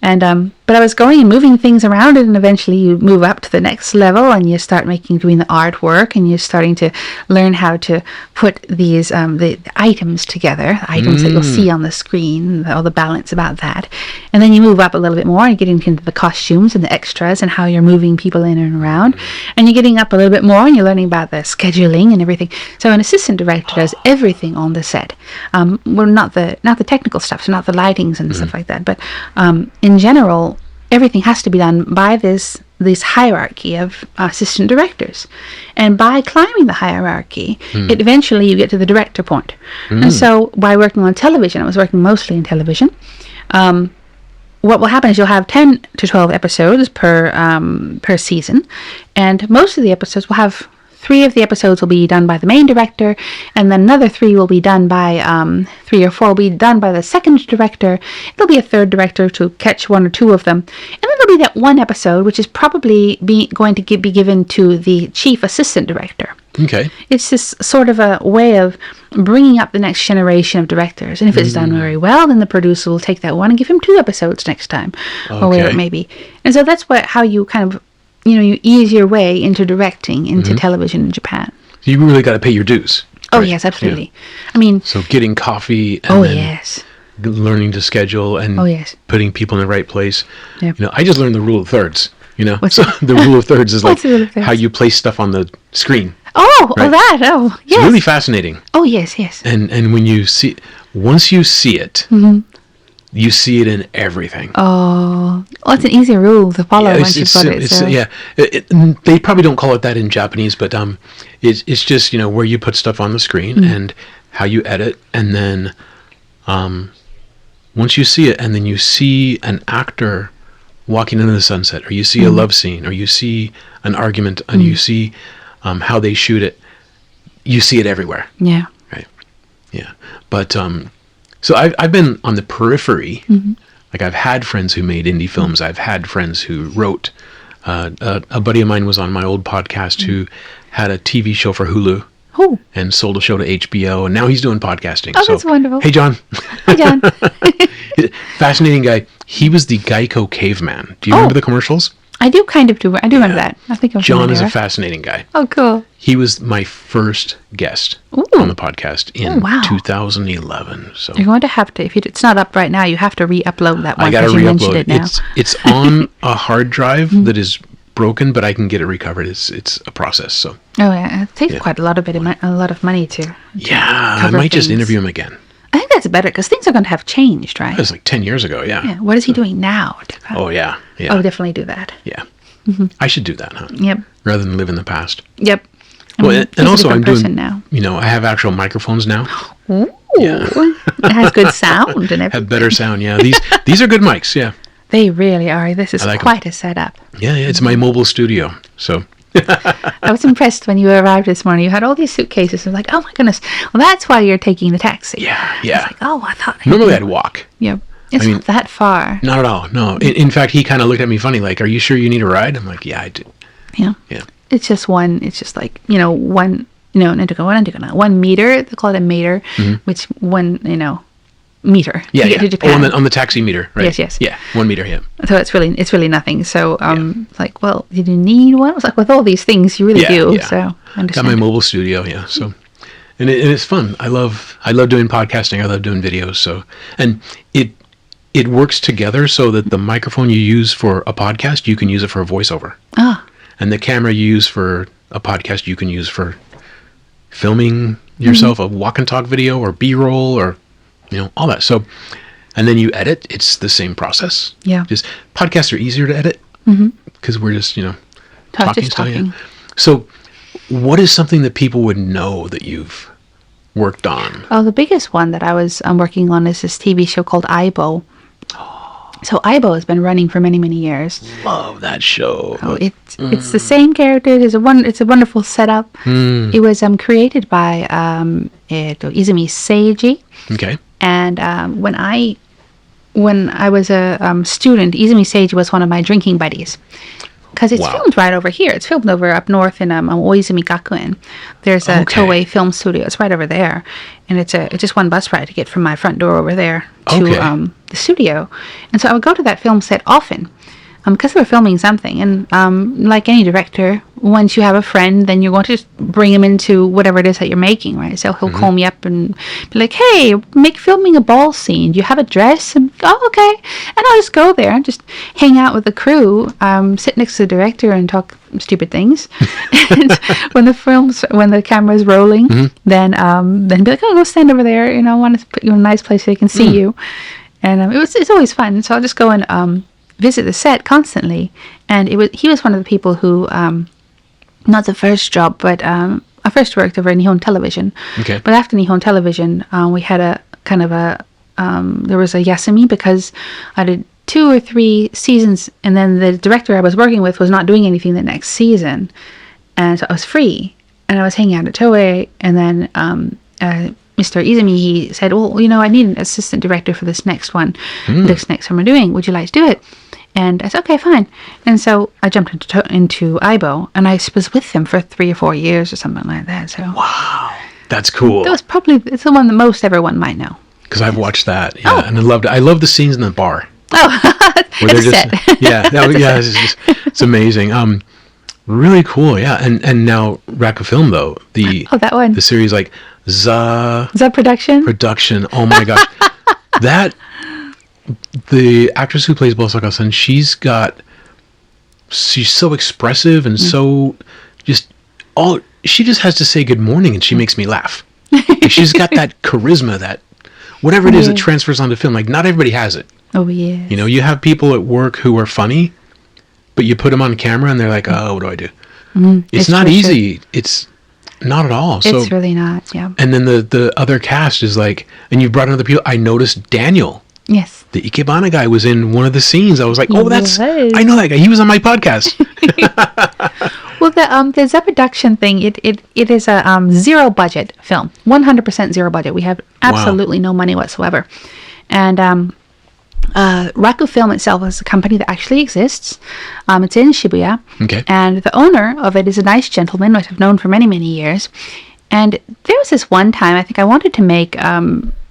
And but I was going and moving things around it, and eventually you move up to the next level and you start doing the artwork, and you're starting to learn how to put these the items together, the items that you'll see on the screen, all the balance about that. And then you move up a little bit more and you're getting into the costumes and the extras and how you're moving people in and around. And you're getting up a little bit more and you're learning about the scheduling and everything. So an assistant director does everything on the set. Well, not the technical stuff, so not the lightings and stuff like that, but in general, everything has to be done by this hierarchy of assistant directors. And by climbing the hierarchy, eventually you get to the director point. And so by working on television, I was working mostly in television, what will happen is you'll have 10 to 12 episodes per season, and most of the episodes will have 3 of the episodes will be done by the main director, and then another 3 will be done by 3 or 4 will be done by the second director. There'll be a third director to catch 1 or 2 of them, and then there'll be that one episode which is probably going to be given to the chief assistant director. Okay. It's this sort of a way of bringing up the next generation of directors, and if it's done very well, then the producer will take that one and give him 2 episodes next time, or whatever it may be. And so that's how you kind of you ease your way into directing into television in Japan. You really got to pay your dues. Oh, yes, absolutely. Yeah. I mean... So getting coffee and yes. learning to schedule and yes. putting people in the right place. Yep. I just learned the rule of thirds. You know, What's so that? the rule of thirds is like What's the rule of thirds? how you place stuff on the screen. Oh, Right. Oh, yes. It's really fascinating. Oh, yes. And when you see, once you see it, you see it in everything. Oh, it's an easy rule to follow once you've got it. So. Yeah, they probably don't call it that in Japanese, but it's just, you know, where you put stuff on the screen and how you edit, and then once you see it, and then you see an actor walking into the sunset, or you see a love scene, or you see an argument, and you see how they shoot it, you see it everywhere. Yeah. Right. Yeah. But so I've been on the periphery. Like, I've had friends who made indie films. I've had friends who wrote. A buddy of mine was on my old podcast who had a TV show for Hulu. Oh. And sold a show to HBO, and now he's doing podcasting. Oh, that's wonderful. Hey, John. Hi, John. Fascinating guy. He was the Geico caveman. Do you remember the commercials? I do remember that. I think I'm John is familiar. a fascinating guy. Oh, cool. He was my first guest Ooh. on the podcast in wow. 2011. So You're going to have to, if it's not up right now, you have to re-upload that one. I got to 'cause you mentioned re-upload it now. It's on a hard drive that is broken, but I can get it recovered. It's a process. So Oh, yeah. It takes quite a lot of money to yeah, I cover might just things. interview him again. I think that's better because things are going to have changed, right? That was like 10 years ago. Yeah. What is he doing now? Oh yeah. Oh, definitely do that. Yeah. I should do that, huh? Yep. Rather than live in the past. Yep. Well, he's and a also I'm different doing, person now. you know, I have actual microphones now. Ooh. Yeah. It has good sound and everything. Have better sound. Yeah. These are good mics. Yeah. They really are. This is like 'em. quite a setup. Yeah. It's my mobile studio. So I was impressed when you arrived this morning. You had all these suitcases. I was like, oh my goodness. Well, that's why you're taking the taxi. yeah. I Yeah. was like, oh, I thought. Normally I'd walk. Yep. It's not that far. Not at all. No. In fact, he kind of looked at me funny, like, "Are you sure you need a ride?" I'm like, "Yeah, I do." Yeah. Yeah. It's just one. It's just like, one. 1 meter. They call it a meter, which one. Meter. Yeah. to Yeah. get to Japan. On the taxi meter, right? Yes. Yeah. 1 meter. Yeah. So it's really nothing. So it's like, well, did you need one? I was like, with all these things, you really do. Yeah. So I Got understand. my mobile studio. Yeah. So, and it's fun. I love doing podcasting. I love doing videos. So, and it works together so that the microphone you use for a podcast, you can use it for a voiceover. Ah. And the camera you use for a podcast, you can use for filming yourself a walk and talk video or B-roll or, all that. So, and then you edit. It's the same process. Yeah. Just podcasts are easier to edit because we're just, talking. talking. So what is something that people would know that you've worked on? Oh, the biggest one that I was working on is this TV show called Aibo. So Aibo has been running for many, many years. Love that show. Oh, it's the same characters. It's a wonderful setup. It was created by Izumi Seiji. Okay. And when I was a student, Izumi Seiji was one of my drinking buddies. Because it's filmed right over here. It's filmed over up north in Oizumi Gakuen. There's a Toei film studio. It's right over there. And it's just one bus ride to get from my front door over there to the studio. And so I would go to that film set often because they were filming something. And like any director, once you have a friend, then you're going to just bring him into whatever it is that you're making, right? So he'll call me up and be like, hey, filming a ball scene. Do you have a dress? And, oh, okay. And I'll just go there and just hang out with the crew, sit next to the director and talk stupid things. And when the camera's rolling, then be like, oh, go stand over there. I want to put you in a nice place so they can see you. And it's always fun. So I'll just go and visit the set constantly. And he was one of the people who, not the first job, but I first worked over in Nihon Television. Okay. But after Nihon Television, we had a kind of there was a yasumi because I did 2 or 3 seasons, and then the director I was working with was not doing anything the next season, and so I was free, and I was hanging out at Toei, and then Mr. Izumi, he said, well, I need an assistant director for this next one, this next one we're doing. Would you like to do it? And I said, okay, fine. And so I jumped into Aibo, and I was with them for 3 or 4 years or something like that. So Wow. That's cool. it's the one that most everyone might know. Because I've watched that. Yeah. And I loved it. I love the scenes in the bar. Oh, Where it's a they're just, set. yeah, it's amazing. Really cool, yeah. And now Rakufilm though, that one. the series like Is that production? Oh my gosh, the actress who plays Bosaka-san, she's got she's so expressive and so just all she just has to say good morning and she makes me laugh. Like, she's got that charisma, that whatever it is that transfers onto film. Like, not everybody has it. Oh, yeah. You know, you have people at work who are funny, but you put them on camera and they're like, oh, what do I do? It's not easy. Sure. It's not at all. So, it's really not, yeah. And then the other cast is like, and you brought in other people. I noticed Daniel. Yes. The Ikebana guy was in one of the scenes. I was like, oh, I know that guy. He was on my podcast. Well, the Zep production thing, it is a zero budget film, 100% zero budget. We have absolutely no money whatsoever. And Raku Film itself is a company that actually exists. It's in Shibuya. Okay. And the owner of it is a nice gentleman, which I've known for many, many years. And there was this one time, I think I wanted to make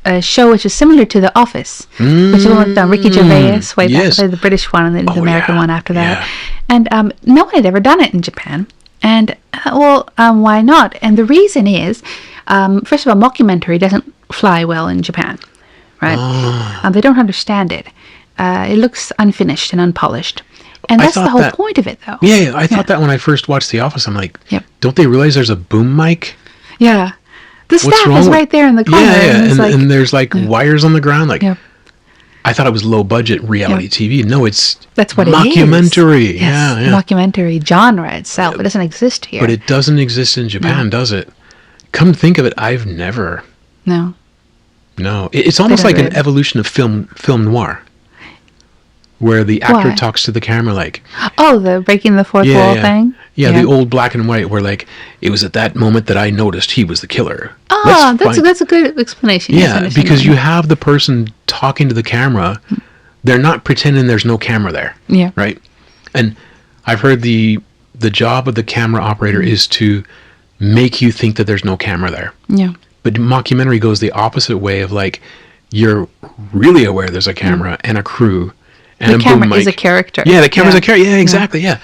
a show which is similar to The Office, which is one with Ricky Gervais, way back, the British one and the American one after that. Yeah. And no one had ever done it in Japan. And, why not? And the reason is, first of all, mockumentary doesn't fly well in Japan, right? They don't understand it. It looks unfinished and unpolished. And that's the whole point of it, though. Yeah, I thought that when I first watched The Office. I'm like, don't they realize there's a boom mic? Yeah. The staff is right there in the corner. Yeah. And there's like wires on the ground. Like, I thought it was low budget reality TV. No, that's what mockumentary. It is. Yes, mockumentary genre itself. It doesn't exist here. But it doesn't exist in Japan, does it? Come to think of it, I've never. No. It's almost like an evolution of film noir. Where the actor talks to the camera like... Oh, the breaking the fourth wall thing? Yeah, the old black and white where like, it was at that moment that I noticed he was the killer. Oh, that's a good explanation. Yeah, because you have the person talking to the camera. They're not pretending there's no camera there. Yeah. Right? And I've heard the job of the camera operator is to make you think that there's no camera there. Yeah. But mockumentary goes the opposite way of like, you're really aware there's a camera and a crew. And the camera is a character. Yeah, the camera's a character. Yeah, exactly. Yeah.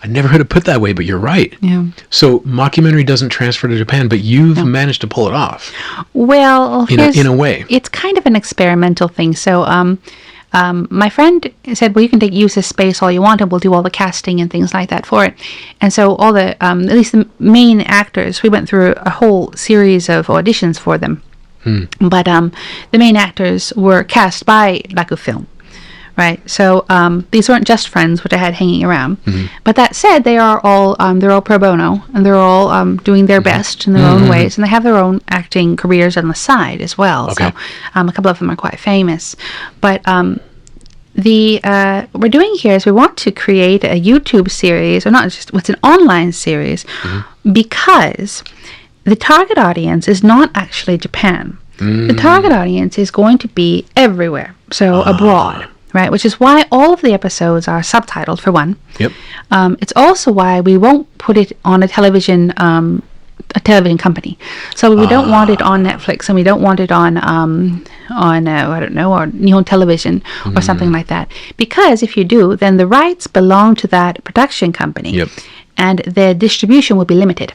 I never heard it put that way, but you're right. Yeah. So mockumentary doesn't transfer to Japan, but you've managed to pull it off. Well, in a way, it's kind of an experimental thing. So, my friend said, "Well, you can use this space all you want, and we'll do all the casting and things like that for it." And so, all the at least the main actors, we went through a whole series of auditions for them. But the main actors were cast by Raku Film. Right, so these weren't just friends, which I had hanging around. But that said, they are all they're all pro bono, and they're all doing their best in their own ways, and they have their own acting careers on the side as well. Okay. So a couple of them are quite famous. But what we're doing here is we want to create a YouTube series, or not just what's an online series, because the target audience is not actually Japan. The target audience is going to be everywhere, so abroad. Right, which is why all of the episodes are subtitled, for one. Yep. It's also why we won't put it on a television company. So we don't want it on Netflix, and we don't want it on I don't know, or Nihon Television or something like that. Because if you do, then the rights belong to that production company. Yep. And the distribution will be limited.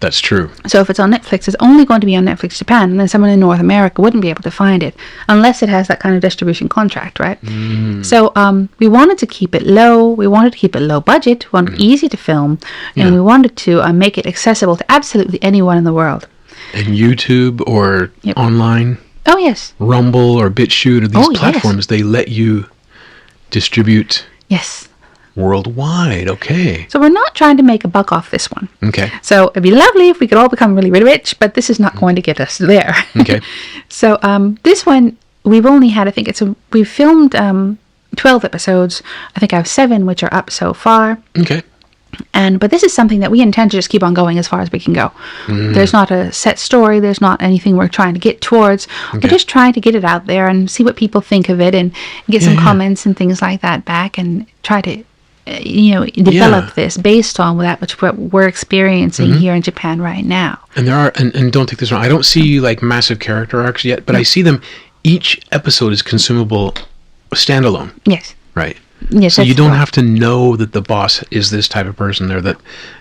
That's true. So if it's on Netflix, it's only going to be on Netflix Japan, and then someone in North America wouldn't be able to find it unless it has that kind of distribution contract, right? So we wanted to keep it low. We wanted to keep it low budget. We wanted it easy to film, and we wanted to make it accessible to absolutely anyone in the world. And YouTube or online? Oh, yes. Rumble or BitChute or these platforms, they let you distribute. Yes. Worldwide, okay. So we're not trying to make a buck off this one. Okay. So it'd be lovely if we could all become really, really rich, but this is not going to get us there. Okay. So this one, we've only had, I think we've filmed 12 episodes. I think I have 7 which are up so far. Okay. But this is something that we intend to just keep on going as far as we can go. There's not a set story. There's not anything we're trying to get towards. Okay. We're just trying to get it out there and see what people think of it, and get some comments and things like that back, and try to develop this based on that which we're experiencing here in Japan right now. And there are, and don't take this wrong, I don't see like massive character arcs yet, but I see them, each episode is consumable standalone. Yes. Right. Yes. So you don't have to know that the boss is this type of person, or that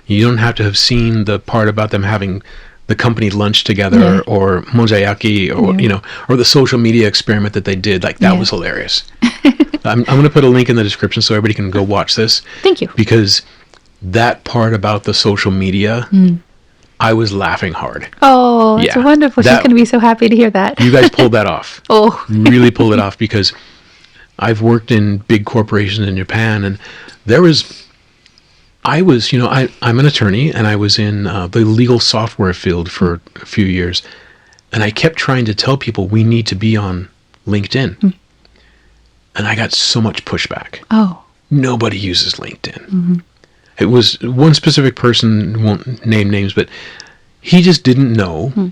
you don't have to have seen the part about them having the company lunch together, or mozayaki, or or the social media experiment that they did. Like that was hilarious. I'm going to put a link in the description so everybody can go watch this. Thank you. Because that part about the social media, I was laughing hard. Oh, that's wonderful. She's going to be so happy to hear that. You guys pulled that off. Oh. Really pulled it off, because I've worked in big corporations in Japan, and I'm an attorney, and I was in the legal software field for a few years, and I kept trying to tell people we need to be on LinkedIn. And I got so much pushback. Oh. Nobody uses LinkedIn. It was one specific person, won't name names, but he just didn't know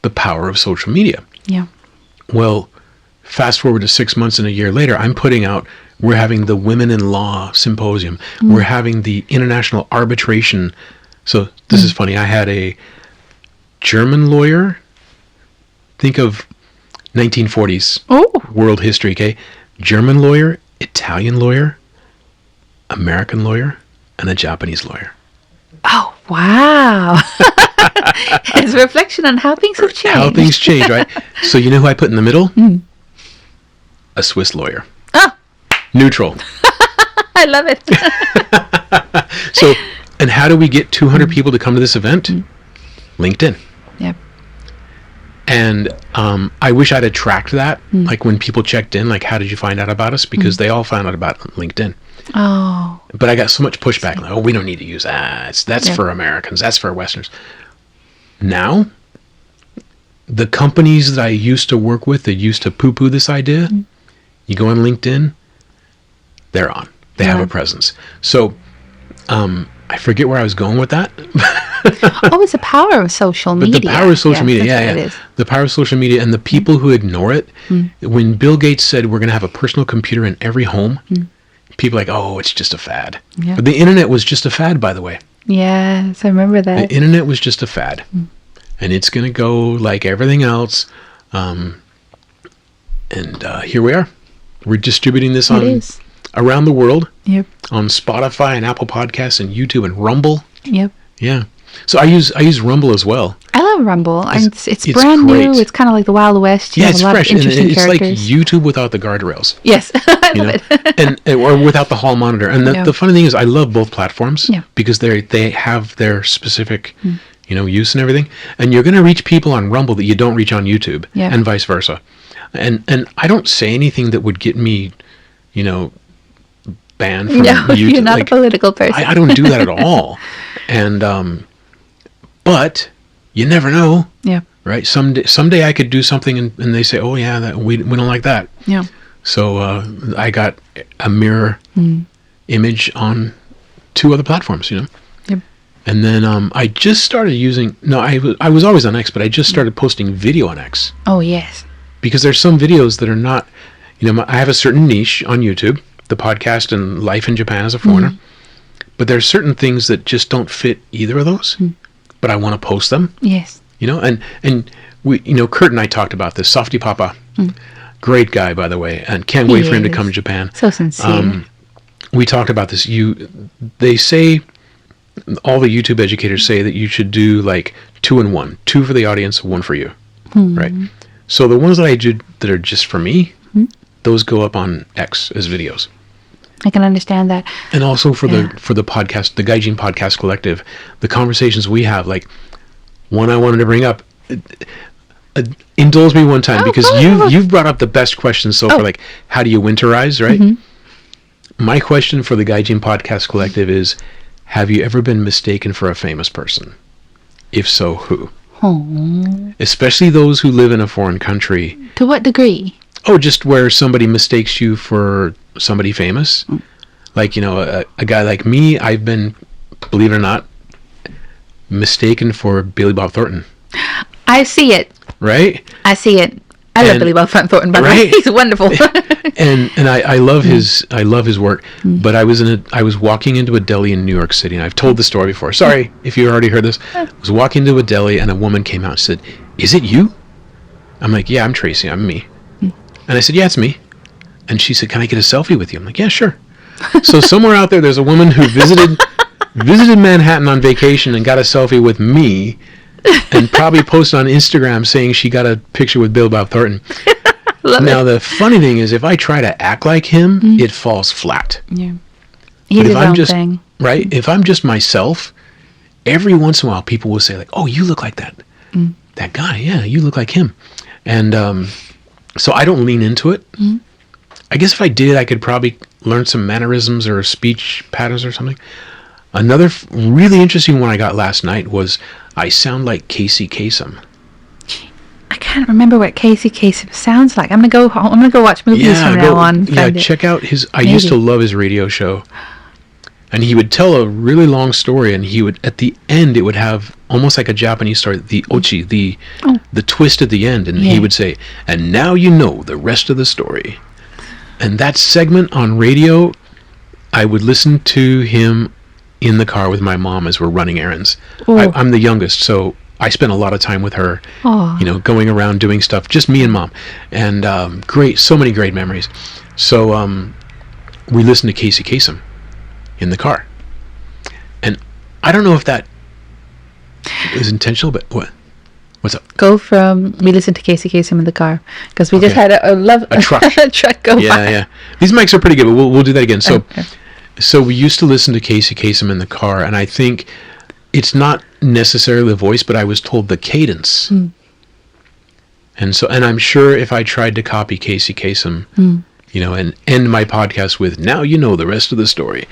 the power of social media. Yeah. Well, fast forward to 6 months and a year later, we're having the Women in Law Symposium. We're having the International Arbitration. So this is funny. I had a German lawyer, think of 1940s world history, okay? German lawyer, Italian lawyer, American lawyer, and a Japanese lawyer. Oh, wow. It's a reflection on how things have changed. How things change, right? So you know who I put in the middle? A Swiss lawyer. Oh. Neutral. I love it. So, and how do we get 200 people to come to this event? LinkedIn. Yep. And I wish I'd have tracked that. Like when people checked in, like, how did you find out about us? Because they all found out about LinkedIn. Oh. But I got so much pushback. Like, we don't need to use that. That's for Americans. That's for Westerners. Now, the companies that I used to work with that used to poo-poo this idea, you go on LinkedIn, they're on. They have a presence. So, I forget where I was going with that. It's the power of social media. The power of social media, It is. The power of social media, and the people who ignore it. When Bill Gates said we're going to have a personal computer in every home, people are like, oh, it's just a fad. Yeah. But the internet was just a fad, by the way. Yes, I remember that. The internet was just a fad. And it's going to go like everything else. And here we are. We're distributing this around the world. Yep. On Spotify and Apple Podcasts and YouTube and Rumble. Yep. Yeah. So I use Rumble as well. I love Rumble. It's brand great. new. It's kind of like the Wild West. You have it's a lot fresh. of interesting it's characters. like YouTube without the guardrails. Yes, I love it. and or without the hall monitor. And the funny thing is, I love both platforms because they have their specific, use and everything. And you're going to reach people on Rumble that you don't reach on YouTube, and vice versa. And I don't say anything that would get me, banned from YouTube. You're not a political person. I don't do that at all. And but you never know. Yeah. Right. Someday I could do something and they say, oh yeah, that we don't like that. Yeah. So I got a mirror image on 2 other platforms, Yep. And then I just started using. No, I was always on X, but I just started posting video on X. Oh yes. Because there's some videos that are not. I have a certain niche on YouTube, the podcast and life in Japan as a foreigner. But there's certain things that just don't fit either of those. But I want to post them. Yes. And we, Kurt and I talked about this. Softy Papa, great guy, by the way, and can't wait for him to come to Japan. So sincere. We talked about this. They say, all the YouTube educators say that you should do like 2 and 1, 2 for the audience, 1 for you, right? So the ones that I do that are just for me, those go up on X as videos. I can understand that. And also for the podcast, the Gaijin Podcast Collective, the conversations we have, like one I wanted to bring up, indulge me one time because you've brought up the best questions so far, like how do you winterize, right? My question for the Gaijin Podcast Collective is, have you ever been mistaken for a famous person? If so, who? Especially those who live in a foreign country. To what degree? Oh, just where somebody mistakes you for somebody famous. Like, a guy like me, I've been, believe it or not, mistaken for Billy Bob Thornton. I see it. Right? I see it. I love Billy Bob Thornton, by the way. He's wonderful. and I love his work. But I was walking into a deli in New York City, and I've told the story before. Sorry if you already heard this. I was walking into a deli, and a woman came out and said, "Is it you?" I'm like, "Yeah, I'm Tracy. I'm me." And I said, "Yeah, it's me." And she said, "Can I get a selfie with you?" I'm like, "Yeah, sure." So somewhere out there's a woman who visited Manhattan on vacation and got a selfie with me, and probably post on Instagram saying she got a picture with Bill Bob Thornton. Now, the funny thing is, if I try to act like him, it falls flat. Yeah. But He's if his I'm own just thing. right, if I'm just myself, every once in a while, people will say like, "Oh, you look like that guy. Yeah, you look like him." And so I don't lean into it. I guess if I did, I could probably learn some mannerisms or speech patterns or something. Another really interesting one I got last night was I sound like Casey Kasem. I can't remember what Casey Kasem sounds like. I'm gonna go watch movies from now on. Yeah, check out his. I used to love his radio show, and he would tell a really long story, and he would at the end it would have almost like a Japanese story, the ochi, the twist at the end, and he would say, "And now you know the rest of the story." And that segment on radio, I would listen to him in the car with my mom as we're running errands. I'm the youngest, so I spent a lot of time with her, going around doing stuff, just me and mom. And so many great memories. So we listened to Casey Kasem in the car. And I don't know if that is intentional, but what's up? Go from we listened to Casey Kasem in the car because we just had a truck. a truck go by. Yeah. These mics are pretty good, but we'll do that again. So we used to listen to Casey Kasem in the car, and I think it's not necessarily the voice, but I was told the cadence. And I'm sure if I tried to copy Casey Kasem, and end my podcast with "Now you know the rest of the story,"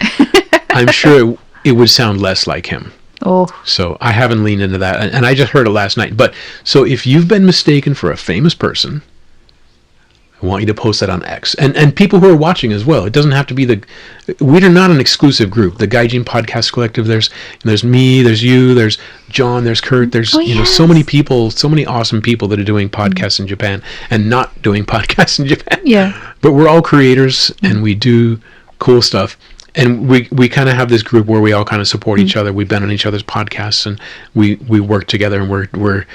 I'm sure it would sound less like him. So I haven't leaned into that, and I just heard it last night. But so if you've been mistaken for a famous person, I want you to post that on X, and people who are watching as well. It doesn't have to be we're not an exclusive group. The Gaijin Podcast Collective. There's me. There's you. There's John. There's Kurt. There's so many people, so many awesome people that are doing podcasts in Japan and not doing podcasts in Japan. Yeah. But we're all creators, and we do cool stuff. And we kind of have this group where we all kind of support each other. We've been on each other's podcasts, and we work together, and we're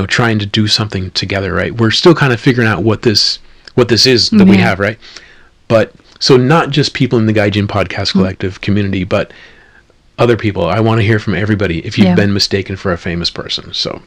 trying to do something together, right? We're still kind of figuring out what this is that we have, right? But so not just people in the Gaijin Podcast Collective community, but other people. I want to hear from everybody if you've been mistaken for a famous person. So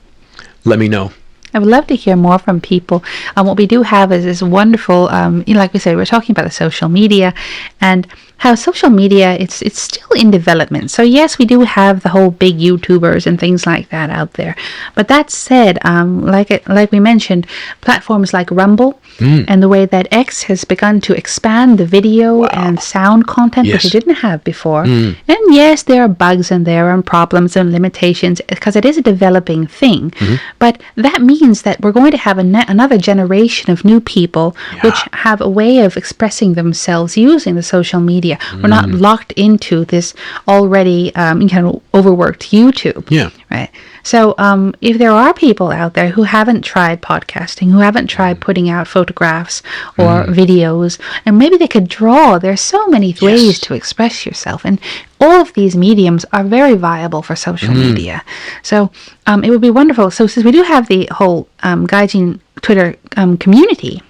let me know. I would love to hear more from people. What we do have is this wonderful, like we said, we're talking about the social media and how social media, it's still in development. So yes, we do have the whole big YouTubers and things like that out there. But that said, like we mentioned, platforms like Rumble and the way that X has begun to expand the video and sound content, which it didn't have before. And yes, there are bugs and there are problems and limitations because it is a developing thing. But that means that we're going to have another generation of new people which have a way of expressing themselves using the social media. We're not locked into this already overworked YouTube. Yeah. Right. So if there are people out there who haven't tried podcasting, who haven't tried putting out photographs or videos, and maybe they could draw, there's so many ways to express yourself. And all of these mediums are very viable for social media. So it would be wonderful. So since we do have the whole Gaijin Twitter community,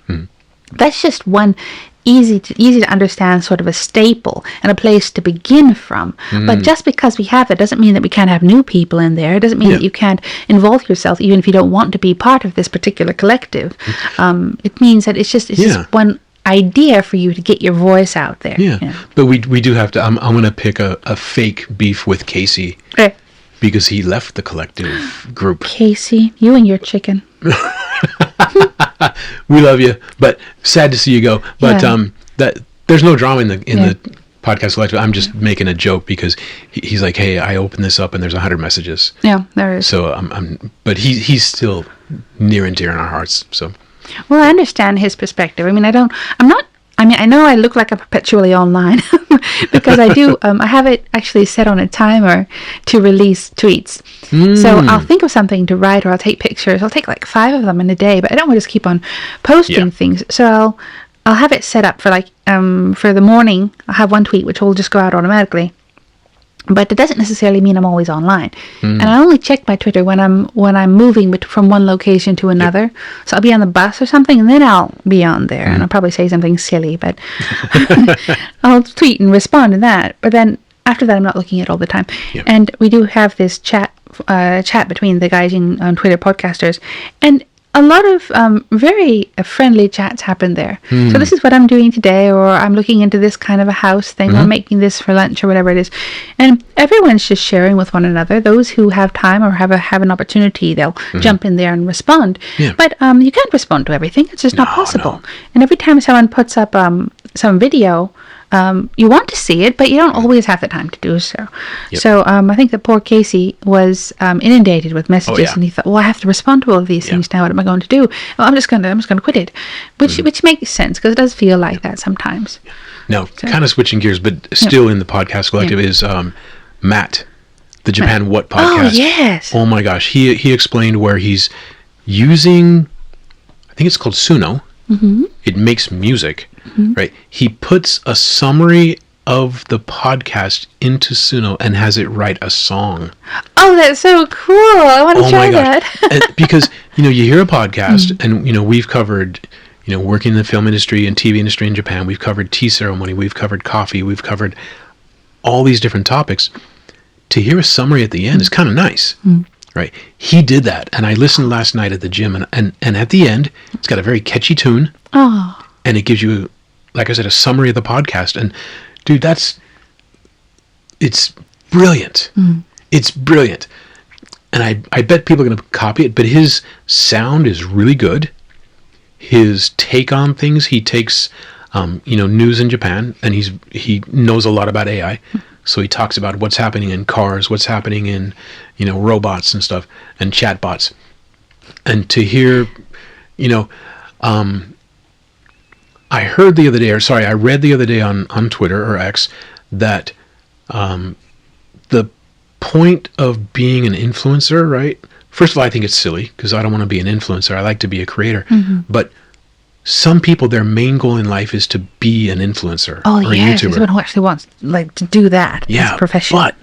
that's just one easy to understand sort of a staple and a place to begin from. But just because we have it doesn't mean that we can't have new people in there. It doesn't mean that you can't involve yourself even if you don't want to be part of this particular collective. It means that it's just one idea for you to get your voice out there. But we do have to I'm going to pick a fake beef with Casey because he left the collective group. Casey, you and your chicken. We love you, but sad to see you go. But that there's no drama in the podcast collective. I'm just making a joke because he's like, "Hey, I opened this up and there's 100 messages." Yeah, there is. So but he's still near and dear in our hearts. So. Well, I understand his perspective. I mean, I know I look like I'm perpetually online because I do. I have it actually set on a timer to release tweets. So I'll think of something to write or I'll take pictures. I'll take like 5 of them in a day, but I don't want to just keep on posting things. So I'll have it set up for for the morning. I'll have one tweet which will just go out automatically. But it doesn't necessarily mean I'm always online. And I only check my Twitter when I'm moving from one location to another. So I'll be on the bus or something, and then I'll be on there, and I'll probably say something silly, but I'll tweet and respond to that. But then after that, I'm not looking at it all the time. And we do have this chat chat between the guys on Twitter, podcasters, and a lot of very friendly chats happen there. So this is what I'm doing today, or I'm looking into this kind of a house thing, or making this for lunch, or whatever it is. And everyone's just sharing with one another. Those who have time or have an opportunity, they'll jump in there and respond. Yeah. But you can't respond to everything. It's just not possible. No. And every time someone puts up some video, you want to see it, but you don't always have the time to do so. Yep. So I think that poor Casey was inundated with messages, and he thought, "Well, I have to respond to all of these things now. What am I going to do? Well, I'm just going to quit it," which makes sense, because it does feel like that sometimes. Now, kind of switching gears, but still in the podcast collective is Matt, the Japan What podcast. Oh yes. Oh my gosh, he explained where he's using, I think it's called Suno. It makes music, right? He puts a summary of the podcast into Suno and has it write a song. Oh, that's so cool. I want to try that. And because, you hear a podcast and, we've covered, working in the film industry and TV industry in Japan. We've covered tea ceremony. We've covered coffee. We've covered all these different topics. To hear a summary at the end is kind of nice. Right, he did that, and I listened last night at the gym, and at the end, it's got a very catchy tune, and it gives you, like I said, a summary of the podcast. And dude, it's brilliant. It's brilliant, and I bet people are going to copy it. But his sound is really good. His take on things, he takes, news in Japan, and he knows a lot about AI. So he talks about what's happening in cars, what's happening in, robots and stuff, and chatbots. And to hear, I read the other day on Twitter or X that the point of being an influencer, right? First of all, I think it's silly, because I don't want to be an influencer. I like to be a creator. But some people, their main goal in life is to be an influencer or a YouTuber. Someone who actually wants to do that as a profession. But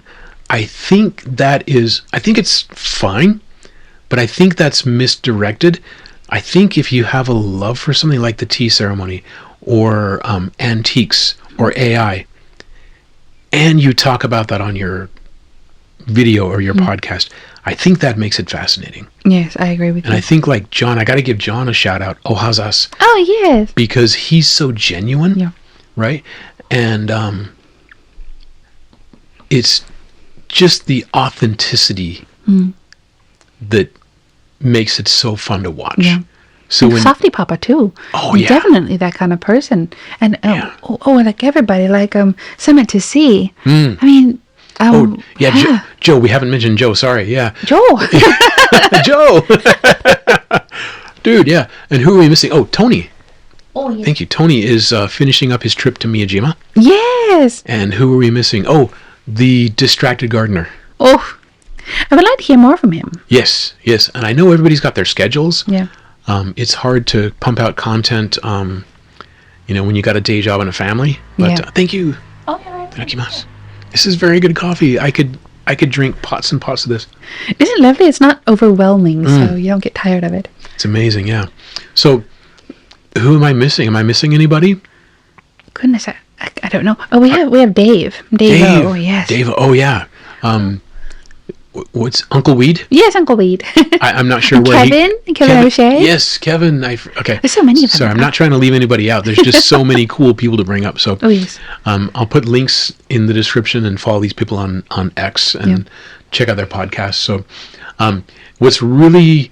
I think it's fine, but I think that's misdirected. I think if you have a love for something like the tea ceremony or antiques or AI, and you talk about that on your video or your podcast, I think that makes it fascinating. Yes, I agree with you. And I think, like John, I got to give John a shout out. Ohazas. Oh, yes. Because he's so genuine, right? And it's just the authenticity that makes it so fun to watch. Yeah. So and Softy Papa too. Oh yeah, definitely that kind of person. And like everybody, like Summit to See. I mean. Joe. We haven't mentioned Joe. Sorry. Yeah. Joe. Joe. Dude. Yeah. And who are we missing? Oh, Tony. Oh, yes. Thank you. Tony is finishing up his trip to Miyajima. Yes. And who are we missing? Oh, the Distracted Gardener. Oh, I would like to hear more from him. Yes. And I know everybody's got their schedules. Yeah. It's hard to pump out content, when you got a day job and a family. But thank you. Oh, yeah. Kimonos. This is very good coffee. I could drink pots and pots of this. Isn't it lovely? It's not overwhelming, so you don't get tired of it. It's amazing, yeah. So, who am I missing? Am I missing anybody? Goodness, I don't know. Oh, we have Dave. Dave. Oh, yes. Dave. Oh, yeah. What's Uncle Weed? Yes, Uncle Weed. I'm not sure where Kevin O'Shea. Yes, Kevin. Okay. There's so many of them. Sorry, I'm not trying to leave anybody out. There's just so many cool people to bring up. So, yes. I'll put links in the description and follow these people on X and check out their podcasts. So, what's really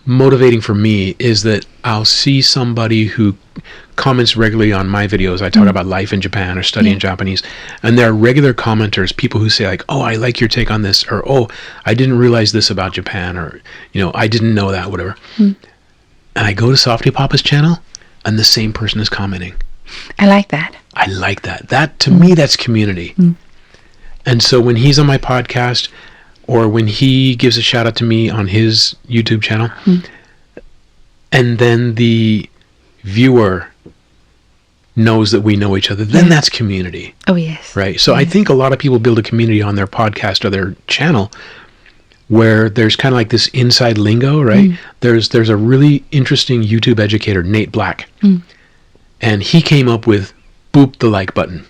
motivating for me is that I'll see somebody who comments regularly on my videos. I talk about life in Japan or studying Japanese, and there are regular commenters, people who say like, "Oh, I like your take on this," or "Oh, I didn't realize this about Japan," or "I didn't know that," whatever. And I go to Softy Papa's channel, and the same person is commenting. I like that. That to me, that's community. And so when he's on my podcast, or when he gives a shout out to me on his YouTube channel, and then the viewer knows that we know each other, then that's community. Oh, yes. Right? So I think a lot of people build a community on their podcast or their channel where there's kind of like this inside lingo, right? There's a really interesting YouTube educator, Nate Black, and he came up with boop the like button.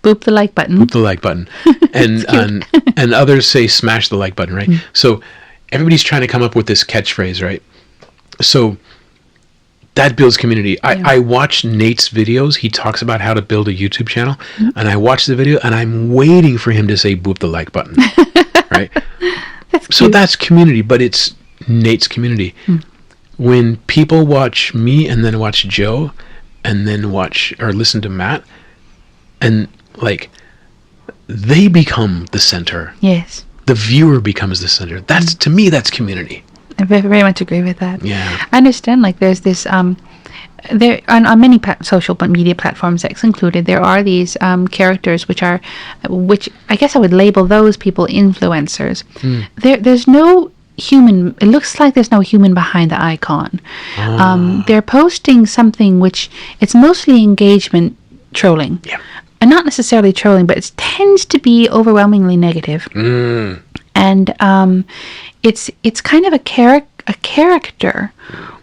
Boop the like button. Boop the like button. And others say smash the like button, right? So everybody's trying to come up with this catchphrase, right? So that builds community. I watch Nate's videos. He talks about how to build a YouTube channel. And I watch the video and I'm waiting for him to say boop the like button. Right? So that's community, but it's Nate's community. When people watch me and then watch Joe and then watch or listen to Matt, and like they become the center. Yes. The viewer becomes the center. That's to me, that's community. I very much agree with that. Yeah. I understand, like, there's this, there on many social media platforms, X included, there are these characters which I guess I would label those people influencers. There's no human, it looks like there's no human behind the icon. They're posting something which, it's mostly engagement trolling. Yeah. And not necessarily trolling, but it tends to be overwhelmingly negative. And it's kind of a character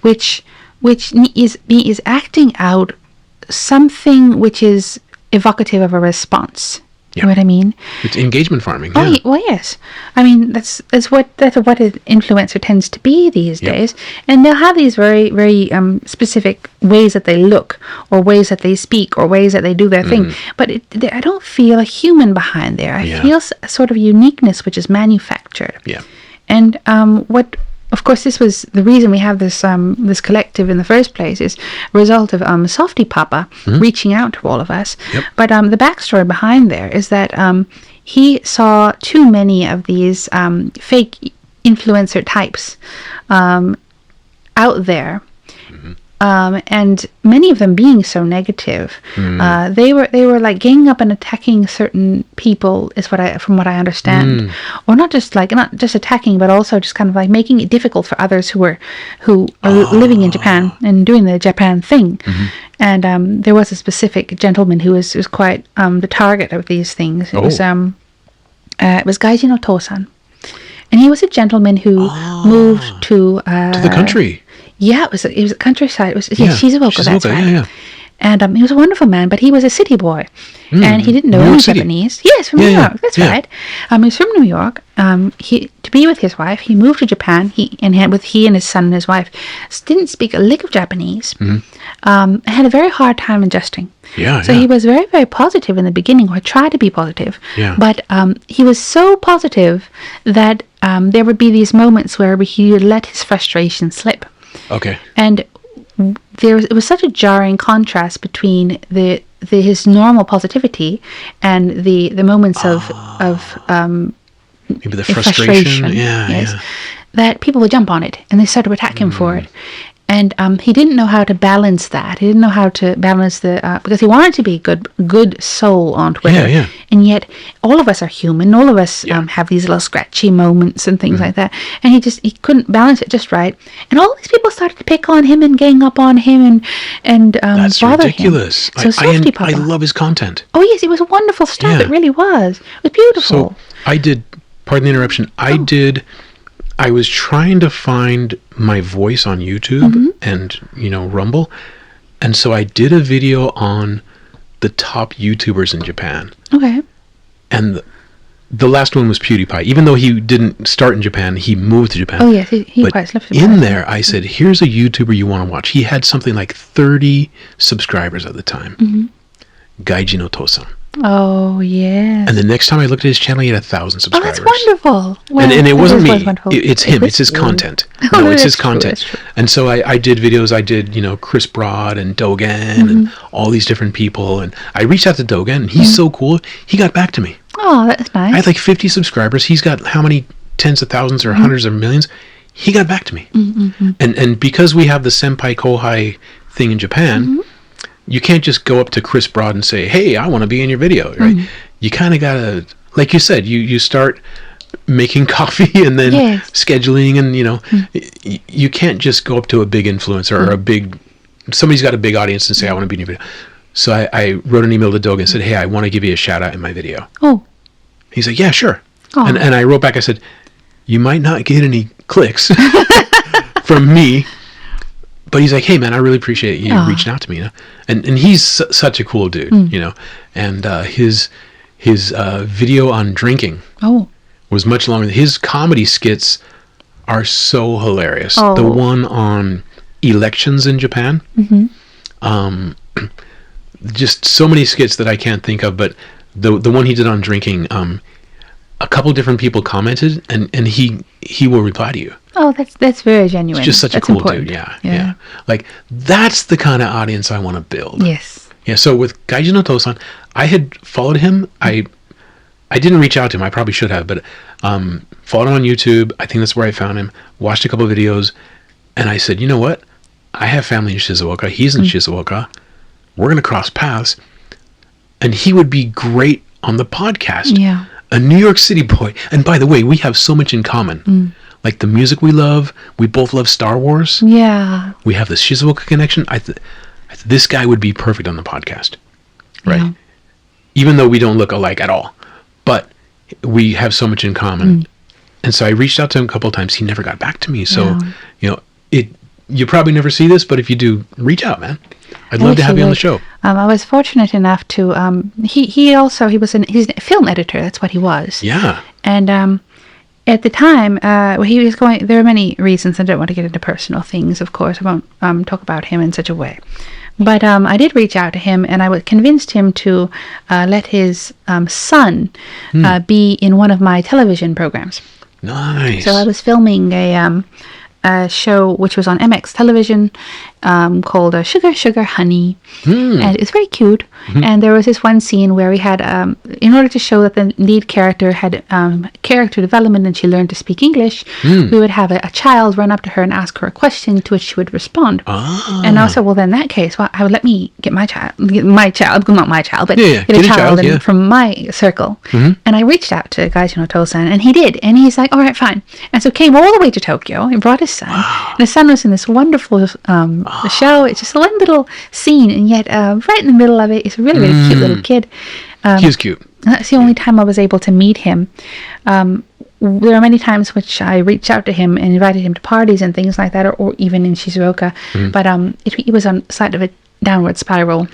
which is acting out something which is evocative of a response. You know what I mean? It's engagement farming. Oh, well, yes. I mean, that's what an influencer tends to be these days. And they'll have these very, very specific ways that they look, or ways that they speak, or ways that they do their thing. But I don't feel a human behind there. I feel a sort of uniqueness which is manufactured. Yeah. And of course, this was the reason we have this this collective in the first place, is a result of Softy Papa reaching out to all of us. But the backstory behind there is that he saw too many of these fake influencer types out there. And many of them being so negative, they were like ganging up and attacking certain people, is from what I understand, or not just attacking, but also just kind of like making it difficult for others who are living in Japan and doing the Japan thing. And there was a specific gentleman who was quite the target of these things. It was Gaiji no Tosan, and he was a gentleman who moved to the country. Yeah, it was a countryside. It was Shizuoka, that's right. Yeah. And he was a wonderful man, but he was a city boy, and he didn't know any Japanese. Yes, from New York. That's right. He's from New York. To be with his wife, he moved to Japan. He and his son and his wife didn't speak a lick of Japanese. Had a very hard time adjusting. So he was very, very positive in the beginning, or tried to be positive. But he was so positive that there would be these moments where he would let his frustration slip. Okay. And it was such a jarring contrast between his normal positivity and the moments of maybe the frustration. That people would jump on it and they started to attack him for it. And he didn't know how to balance that. He didn't know how to balance because he wanted to be good soul on Twitter. And yet, all of us are human. All of us have these little scratchy moments and things like that. And he couldn't balance it just right. And all these people started to pick on him and gang up on him and that's bother ridiculous. him. So I love his content. Oh yes, it was wonderful stuff. It really was. It was beautiful. So I did. Pardon the interruption. I was trying to find my voice on YouTube and, Rumble. And so I did a video on the top YouTubers in Japan. Okay. And the last one was PewDiePie. Even though he didn't start in Japan, he moved to Japan. Oh, yes. He quite left Japan. In there, I said, here's a YouTuber you want to watch. He had something like 30 subscribers at the time. Gaiji no Tosan. Oh, yes. And the next time I looked at his channel, he had 1,000 subscribers. Oh, that's wonderful. Well, and it wasn't me. It's him. It's his content. No, it's his content. And so I did videos. I did, Chris Broad and Dogen and all these different people. And I reached out to Dogen, and he's so cool. He got back to me. Oh, that's nice. I had like 50 subscribers. He's got how many tens of thousands or hundreds of millions? He got back to me. And because we have the senpai kohai thing in Japan, you can't just go up to Chris Broad and say, hey, I want to be in your video, right? You kind of got to, like you said, you start making coffee and then scheduling and, you can't just go up to a big influencer or somebody's got a big audience and say, I want to be in your video. So I wrote an email to Dogen and said, hey, I want to give you a shout out in my video. Oh. He's like, yeah, sure. And I wrote back, I said, you might not get any clicks from me, but he's like, hey man, I really appreciate you reaching out to me, you know? And he's such a cool dude, you know, and his video on drinking was much longer. His comedy skits are so hilarious. The one on elections in Japan, just so many skits that I can't think of, but the one he did on drinking, a couple different people commented, and he will reply to you. Oh, that's very genuine. He's just such that's a cool important. dude. Yeah. Like, that's the kind of audience I want to build. Yes. Yeah, so with Gaijin no Tosan, I had followed him. I didn't reach out to him. I probably should have, but followed him on YouTube. I think that's where I found him. Watched a couple of videos, and I said, you know what? I have family in Shizuoka. He's in Shizuoka. We're going to cross paths, and he would be great on the podcast. Yeah. A New York City boy. And by the way, we have so much in common. Like the music we love. We both love Star Wars. Yeah. We have the Shizuoka connection. This guy would be perfect on the podcast. Right? Yeah. Even though we don't look alike at all. But we have so much in common. And so I reached out to him a couple of times. He never got back to me. So, you know, you probably never see this, but if you do, reach out, man. I'd love to have you on the show. I was fortunate enough to he's a film editor. That's what he was. Yeah. And at the time, he was going. There are many reasons. I don't want to get into personal things. Of course, I won't talk about him in such a way. But I did reach out to him, and I convinced him to let his son be in one of my television programs. Nice. So I was filming a show which was on MX television called Sugar Sugar Honey, and it's very cute. And there was this one scene where we had, in order to show that the lead character had character development and she learned to speak English, we would have a child run up to her and ask her a question to which she would respond. And also, well, then in that case, I would let me get not my child, but get a child from my circle. And I reached out to Gaijin Oto-san, and he did, and he's like, all right, fine. And so came all the way to Tokyo and brought his son. And his son was in this wonderful show. It's just one little scene, and yet right in the middle of it, it's a really, really cute little kid. He's cute. That's the only time I was able to meet him. There are many times which I reached out to him and invited him to parties and things like that, or even in Shizuoka. But he was on the side of a downward spiral.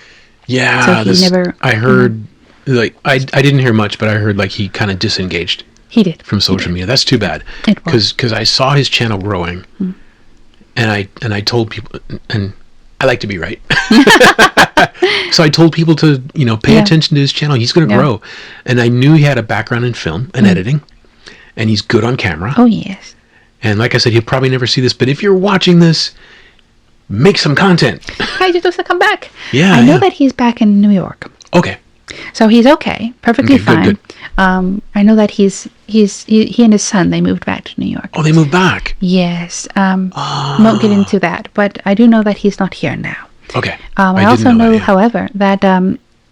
Yeah, so I heard, like, I didn't hear much, but I heard like he kind of disengaged. He did from social media. That's too bad. Because I saw his channel growing, and I told people, and I like to be right. So I told people to, pay attention to his channel. He's going to grow. And I knew he had a background in film and editing, and he's good on camera. Oh, yes. And like I said, he'll probably never see this, but if you're watching this, make some content. Hi, just to come back. Yeah. I know that he's back in New York. Okay. So he's okay, perfectly fine. Good. I know that he and his son, they moved back to New York. Oh, they moved back. Yes. Won't get into that, but I do know that he's not here now. Okay. I also know, however, that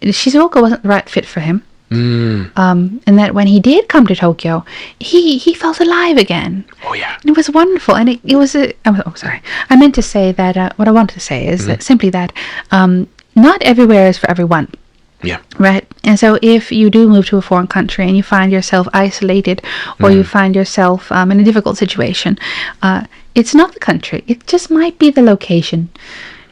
Shizuoka wasn't the right fit for him. And that when he did come to Tokyo, he felt alive again. Oh yeah. It was wonderful, and it was sorry. I meant to say that what I wanted to say is that simply that not everywhere is for everyone. Yeah. Right. And so if you do move to a foreign country and you find yourself isolated, or you find yourself in a difficult situation, it's not the country. It just might be the location.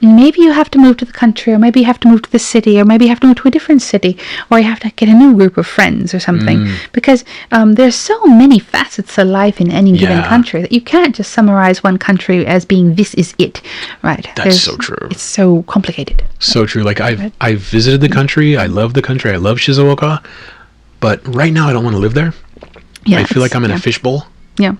And maybe you have to move to the country, or maybe you have to move to the city, or maybe you have to move to a different city, or you have to get a new group of friends or something. Because there's so many facets of life in any given country that you can't just summarize one country as being this is it. Right. That's so true. It's so complicated. So true. Like I've visited the country. I love the country. I love Shizuoka. But right now I don't want to live there. Yeah, I feel like I'm in a fishbowl. Yeah.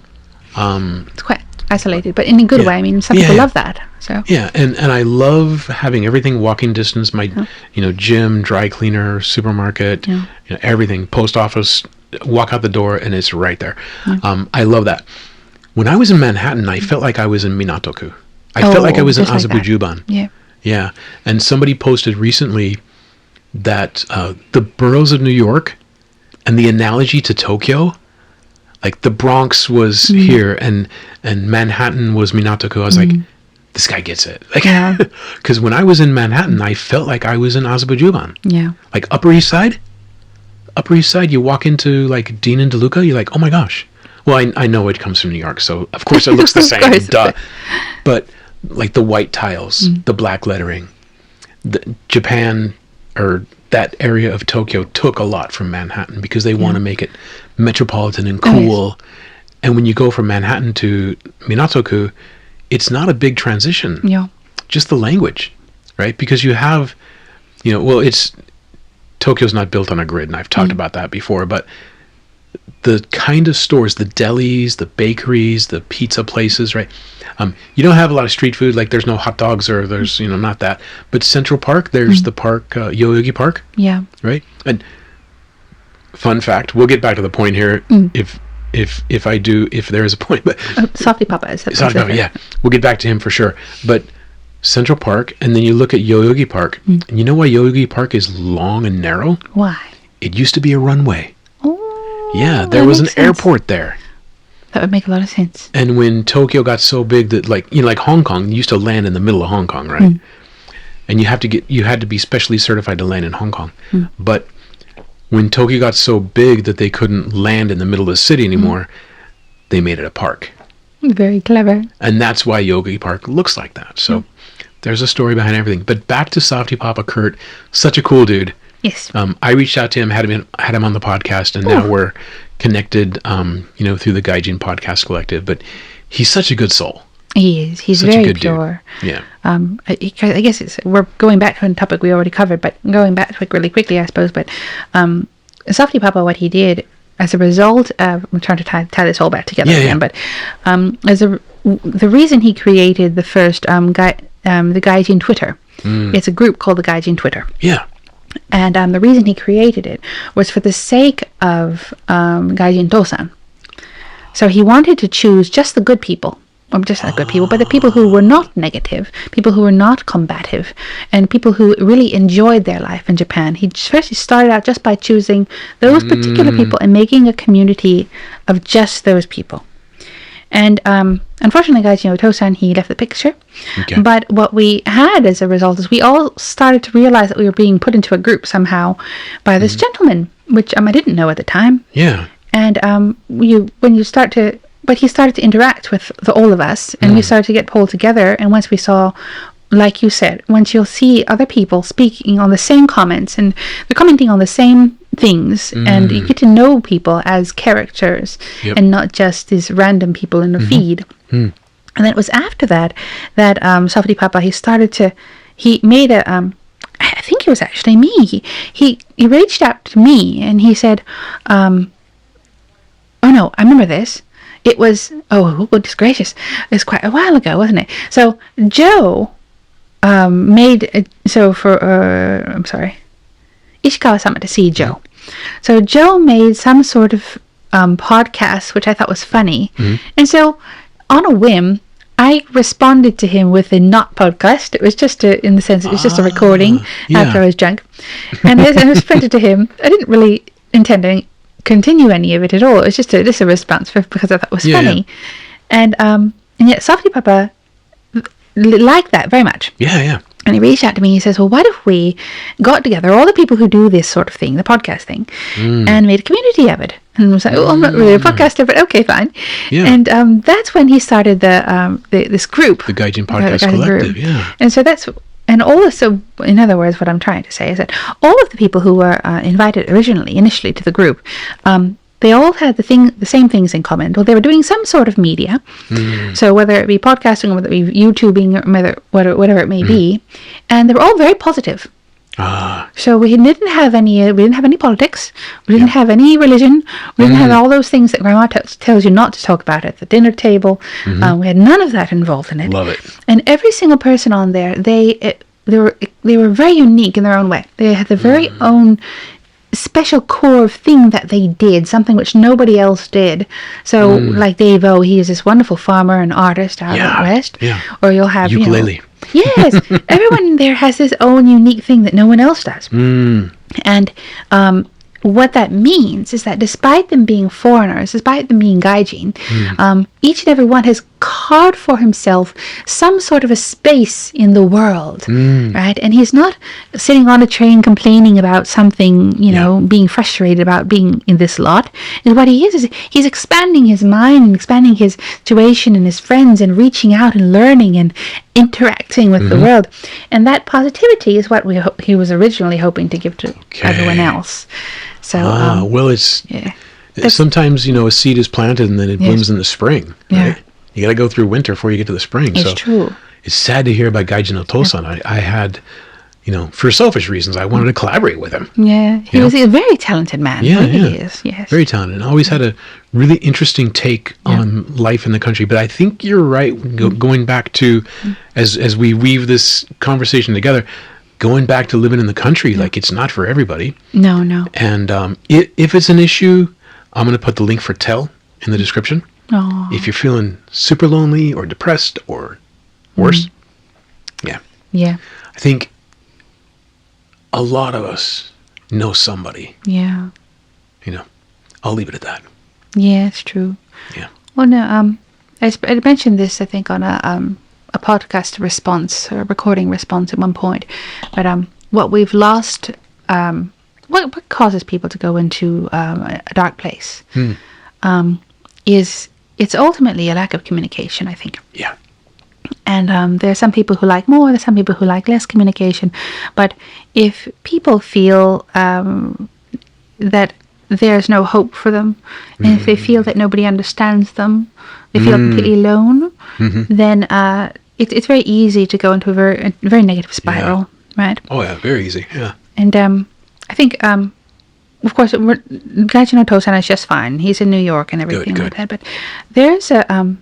It's quite isolated, but in a good way. I mean, some people love that. So yeah, and I love having everything walking distance. My gym, dry cleaner, supermarket, everything, post office. Walk out the door and it's right there. I love that. When I was in Manhattan, I felt like I was in Minatoku. I felt like I was in Azabujuban. Yeah. And somebody posted recently that the boroughs of New York and the analogy to Tokyo, like the Bronx was here and Manhattan was Minatoku. I was like, this guy gets it. Like, because when I was in Manhattan, I felt like I was in Azabujuban. Yeah. Like Upper East Side, you walk into like Dean and DeLuca, you're like, oh my gosh. Well, I know it comes from New York, so of course it looks the same. Duh. But like the white tiles, the black lettering. Japan, or that area of Tokyo, took a lot from Manhattan because they want to make it metropolitan and cool. And when you go from Manhattan to Minato-ku, it's not a big transition. Yeah. Just the language, right? Because you have, Tokyo's not built on a grid, and I've talked about that before, but the kind of stores, the delis, the bakeries, the pizza places, right? You don't have a lot of street food, like there's no hot dogs or there's, not that. But Central Park, there's the park, Yoyogi Park. Yeah. Right? And fun fact, we'll get back to the point here if there is a point. But Softy Papa is Softy Papa, yeah. We'll get back to him for sure. But Central Park, and then you look at Yoyogi Park, and you know why Yoyogi Park is long and narrow? Why? It used to be a runway. Oh, yeah, there was an airport there. That would make a lot of sense. And when Tokyo got so big that, like Hong Kong, you used to land in the middle of Hong Kong, right? And you had to be specially certified to land in Hong Kong. But when Tokyo got so big that they couldn't land in the middle of the city anymore, they made it a park. Very clever. And that's why Yoyogi Park looks like that. So there's a story behind everything. But back to Softy Papa Kurt, such a cool dude. Yes. I reached out to him, had him on the podcast, and now we're connected, through the Gaijin Podcast Collective. But he's such a good soul. He is. He's such very a good pure. Dude. Yeah. I guess we're going back to a topic we already covered, but going back to it really quickly, I suppose. But Softy Papa, what he did as a result of, I'm trying to tie this all back together again, but the reason he created the first the Gaijin Twitter, it's a group called the Gaijin Twitter. Yeah. And the reason he created it was for the sake of Gaijin Tosan. So he wanted to choose just the good people, or just not good people, but the people who were not negative, people who were not combative, and people who really enjoyed their life in Japan. He started out just by choosing those particular people and making a community of just those people. And unfortunately, Gaijin Tosan, he left the picture. Okay. But what we had as a result is we all started to realize that we were being put into a group somehow by this gentleman, which I didn't know at the time. Yeah. And but he started to interact with all of us, and we started to get pulled together. And once we saw, like you said, once you'll see other people speaking on the same comments and they're commenting on the same things, and you get to know people as characters and not just these random people in the feed. And then it was after that Softy Papa, he made a I think it was actually me. He reached out to me and he said, oh no, I remember this. It was, goodness gracious, it was quite a while ago, wasn't it? So Joe Ishikawa-sama to see Joe. So Joe made some sort of podcast, which I thought was funny. And so on a whim, I responded to him with a not podcast. It was just a recording after I was drunk. And I sent it to him. I didn't really intend to continue any of it at all. It was just a response because I thought it was funny. And yet Softy Papa liked that very much. Yeah. And he reached out to me and he says, well, what if we got together all the people who do this sort of thing, the podcast thing, and made a community of it? And I was like, I'm not really a podcaster, but okay, fine. Yeah. And that's when he started this group. The Gaijin Podcast Collective, yeah. And so in other words, what I'm trying to say is that all of the people who were invited initially to the group, they all had the same things in common. Well, they were doing some sort of media. So whether it be podcasting or whether it be YouTubing or whatever it may be, and they were all very positive. So we didn't have any politics. We didn't have any religion. We didn't have all those things that Grandma tells you not to talk about at the dinner table. We had none of that involved in it. Love it. And every single person on there, they were very unique in their own way. They had their very own special core thing that they did, something which nobody else did. So like Dave he is this wonderful farmer and artist out west. Yeah. Or you'll have ukulele. Yes, everyone there has his own unique thing that no one else does. And what that means is that despite them being foreigners, despite them being gaijin, each and every one has carved for himself some sort of a space in the world, right? And he's not sitting on a train complaining about something, being frustrated about being in this lot. And what he is he's expanding his mind and expanding his situation and his friends and reaching out and learning and interacting with the world. And that positivity is what he was originally hoping to give to everyone else. So, well, it's sometimes, a seed is planted and then it blooms in the spring, right? You got to go through winter before you get to the spring. It's true. It's sad to hear about Gaijin Otosan. I had, for selfish reasons, I wanted to collaborate with him. Yeah, he was a very talented man. Yeah, He is, yes. Very talented. And always had a really interesting take on life in the country. But I think you're right, going back to, as we weave this conversation together, going back to living in the country, like it's not for everybody. No. And if it's an issue, I'm going to put the link for Tell in the description. Oh. If you're feeling super lonely or depressed or worse. Yeah. I think a lot of us know somebody. Yeah. I'll leave it at that. Yeah, it's true. Yeah. Well, no, I mentioned this, I think, on a podcast response, or a recording response at one point. But what we've lost, what causes people to go into a dark place is it's ultimately a lack of communication, I think. Yeah. And there are some people who like more, there's some people who like less communication. But if people feel that there's no hope for them, and if they feel that nobody understands them, they feel completely alone, then it's very easy to go into a very negative spiral, right? Oh, yeah, very easy, yeah. And I think, of course, Gaijin Otosan is just fine. He's in New York and everything like that. But there's an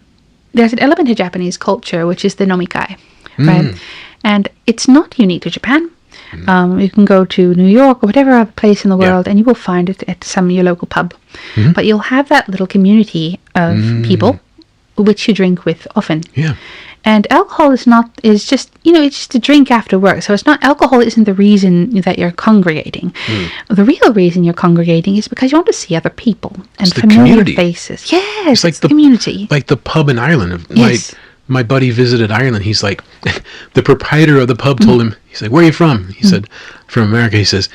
element to Japanese culture, which is the nomikai, right? And it's not unique to Japan. You can go to New York or whatever other place in the world, and you will find it at your local pub. But you'll have that little community of people which you drink with often. Yeah. And alcohol is just it's just a drink after work. So alcohol isn't the reason that you're congregating. The real reason you're congregating is because you want to see other people and familiar faces. Yes, it's like the community. Like the pub in Ireland. Yes. My buddy visited Ireland. He's like, the proprietor of the pub told him, he's like, where are you from? He said, from America. He says,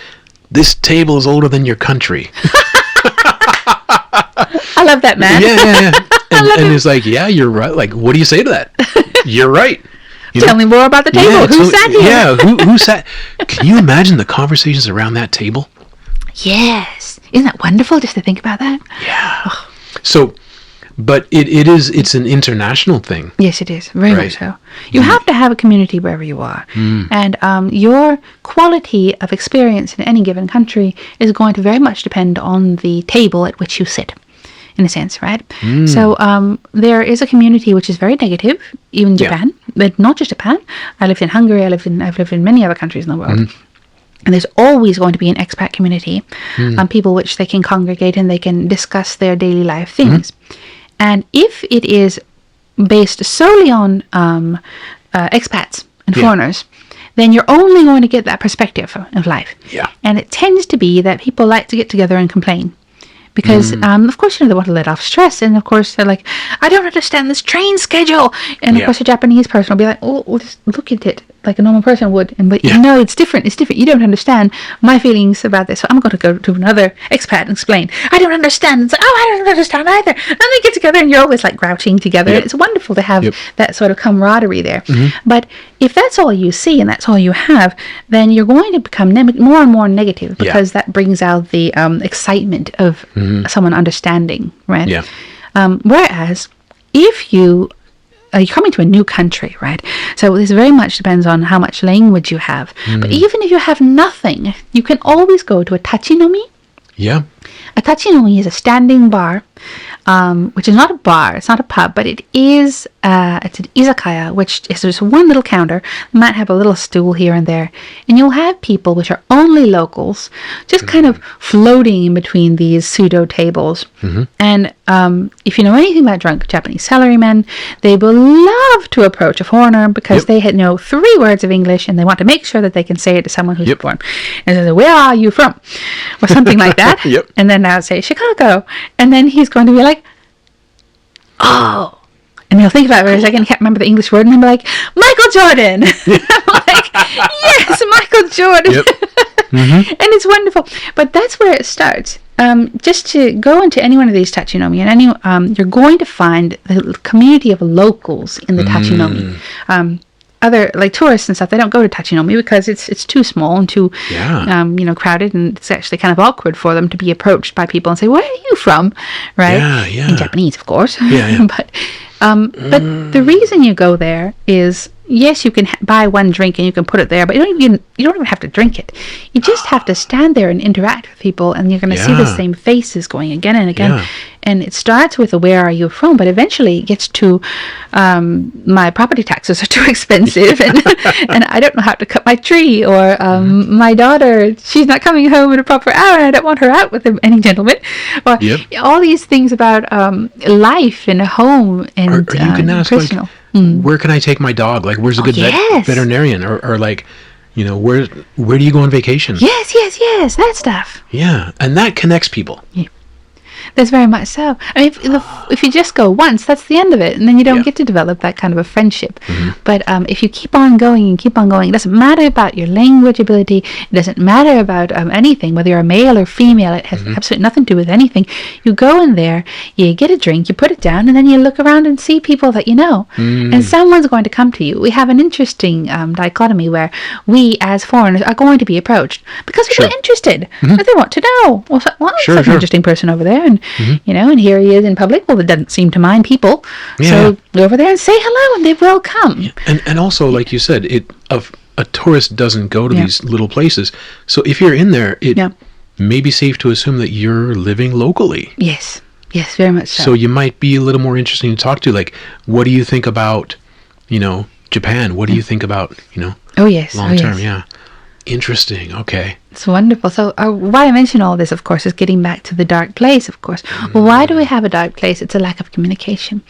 this table is older than your country. I love that, man. Yeah. And he's like, yeah, you're right. Like, what do you say to that? You're right. Tell me more about the table. Who sat here? Yeah, who sat? Can you imagine the conversations around that table? Yes. Isn't that wonderful just to think about that? Yeah. Oh. So, but it's an international thing. Yes, it is. Very much so. You have to have a community wherever you are. And your quality of experience in any given country is going to very much depend on the table at which you sit, in a sense, right? So there is a community which is very negative, even Japan, but not just Japan. I lived in Hungary. I've lived in many other countries in the world. And there's always going to be an expat community, people which they can congregate and they can discuss their daily life things. And if it is based solely on expats and foreigners, then you're only going to get that perspective of life. Yeah. And it tends to be that people like to get together and complain. Because, of course, they want to let off stress. And, of course, they're like, I don't understand this train schedule. And, of course, a Japanese person will be like, oh, well, just look at it like a normal person would. But no, it's different. It's different. You don't understand my feelings about this. So I'm going to go to another expat and explain. I don't understand. It's like, oh, I don't understand either. And they get together and you're always like grouching together. It's wonderful to have that sort of camaraderie there. But if that's all you see and that's all you have, then you're going to become more and more negative because that brings out the excitement of someone understanding, right? Yeah. Whereas if you're coming to a new country, right? So this very much depends on how much language you have. But even if you have nothing, you can always go to a tachinomi. Yeah. A tachinomi is a standing bar, which is not a bar, it's not a pub, but it is, it's an izakaya, which is just one little counter. You might have a little stool here and there, and you'll have people which are only locals, just kind of floating in between these pseudo tables. And if you know anything about drunk Japanese salarymen, they will love to approach a foreigner because they know 3 words of English, and they want to make sure that they can say it to someone who's foreign. And they say, where are you from? Or something like that. And then I'll say, Chicago. And then he's going to be like, oh, And they'll think about it for a second, can't remember the English word, and they'll be like, Michael Jordan! I'm like, yes, Michael Jordan! Yep. Mm-hmm. And it's wonderful. But that's where it starts. Just to go into any one of these Tachinomi, and you're going to find the community of locals in the Tachinomi. Other, like tourists and stuff, they don't go to Tachinomi because it's too small and too crowded, and it's actually kind of awkward for them to be approached by people and say, "Where are you from?" Right? Yeah. In Japanese, of course. Yeah. But the reason you go there is, yes, you can buy one drink and you can put it there, but you don't even have to drink it. You just have to stand there and interact with people, and you're going to see the same faces going again and again. Yeah. And it starts with a "where are you from," but eventually it gets to my property taxes are too expensive, and I don't know how to cut my tree, or my daughter, she's not coming home at a proper hour, and I don't want her out with any gentleman, or all these things about life in a home and or you can ask, personal. like, where can I take my dog? Like, where's a good veterinarian? Or like, where do you go on vacation? Yes, that stuff. Yeah, and that connects people. Yeah. There's very much so. I mean, if you just go once, that's the end of it, and then you don't get to develop that kind of a friendship. But if you keep on going, it doesn't matter about your language ability. It doesn't matter about anything, whether you're a male or female. It has absolutely nothing to do with anything. You go in there, you get a drink, you put it down, and then you look around and see people that you know. And someone's going to come to you. We have an interesting dichotomy where we, as foreigners, are going to be approached because people are interested. They want to know. Well, there's an interesting person over there, and and here he is in public. Well, it doesn't seem to mind people. So go over there and say hello, and they will come. Yeah. And also, like you said, a tourist doesn't go to these little places. So if you're in there, it may be safe to assume that you're living locally. Yes, very much so. So you might be a little more interesting to talk to. Like, what do you think about, Japan? What do you think about, long term? Yeah. Interesting. Okay. It's wonderful. So why I mention all this, of course, is getting back to the dark place, of course. Well, why do we have a dark place? It's a lack of communication.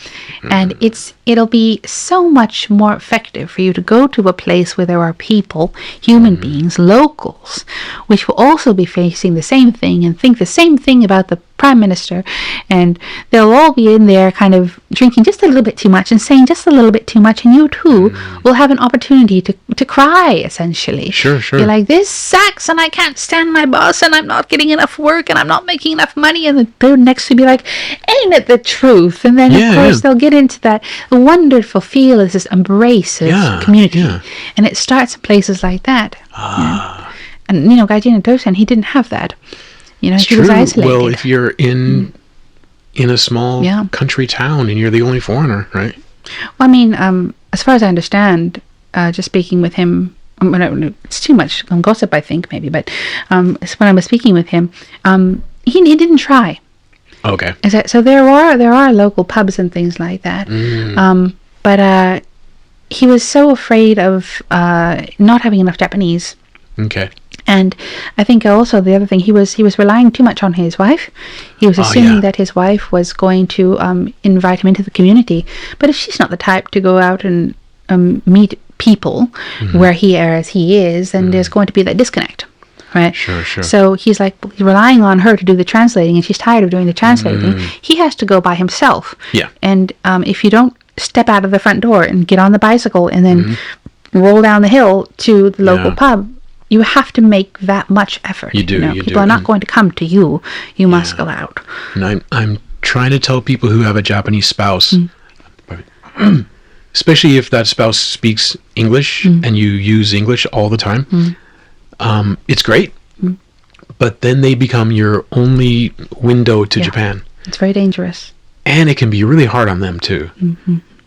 And it'll be so much more effective for you to go to a place where there are people, human beings, locals, which will also be facing the same thing and think the same thing about the Prime Minister. And they'll all be in there kind of drinking just a little bit too much and saying just a little bit too much. And you, too, will have an opportunity to cry, essentially. Sure. You're like, this sucks, and I can't stand my boss, and I'm not getting enough work, and I'm not making enough money. And the dude next to be like, ain't it the truth? And then, of course, they'll get into that wonderful feel of this embrace of community. Yeah. And it starts in places like that. And, Gaijin Dosen, he didn't have that. He was isolated. Well, if you're in a small country town and you're the only foreigner, right? Well, I mean, as far as I understand, just speaking with him, it's too much gossip, I think, maybe, but when I was speaking with him, he didn't try. Okay. So there are local pubs and things like that, but he was so afraid of not having enough Japanese. Okay. And I think also the other thing, he was relying too much on his wife. He was assuming that his wife was going to invite him into the community, but if she's not the type to go out and meet people where he is, then there's going to be that disconnect, right? Sure. So he's relying on her to do the translating, and she's tired of doing the translating. He has to go by himself. Yeah. And if you don't step out of the front door and get on the bicycle and then roll down the hill to the local pub, you have to make that much effort. You do. People are not going to come to you. You must go out. And I'm trying to tell people who have a Japanese spouse, especially if that spouse speaks English and you use English all the time, it's great. But then they become your only window to Japan. It's very dangerous. And it can be really hard on them too.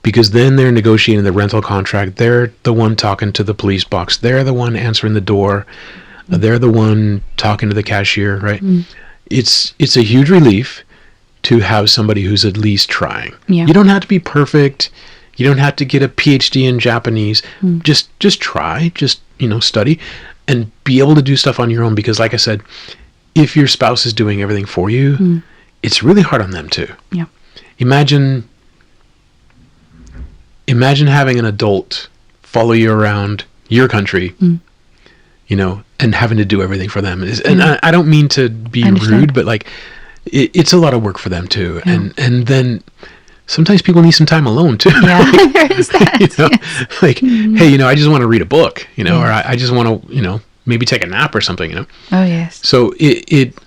Because then they're negotiating the rental contract. They're the one talking to the police box. They're the one answering the door. They're the one talking to the cashier, right? It's a huge relief to have somebody who's at least trying. Yeah. You don't have to be perfect. You don't have to get a PhD in Japanese. Just try. Just, study and be able to do stuff on your own. Because like I said, if your spouse is doing everything for you, it's really hard on them too. Yeah. Imagine having an adult follow you around your country, and having to do everything for them. And I don't mean to be rude, but it's a lot of work for them too. Yeah. And then sometimes people need some time alone too. Yeah, there is that. Yes. Like, hey, I just want to read a book, or I just want to, maybe take a nap or something, Oh, yes. So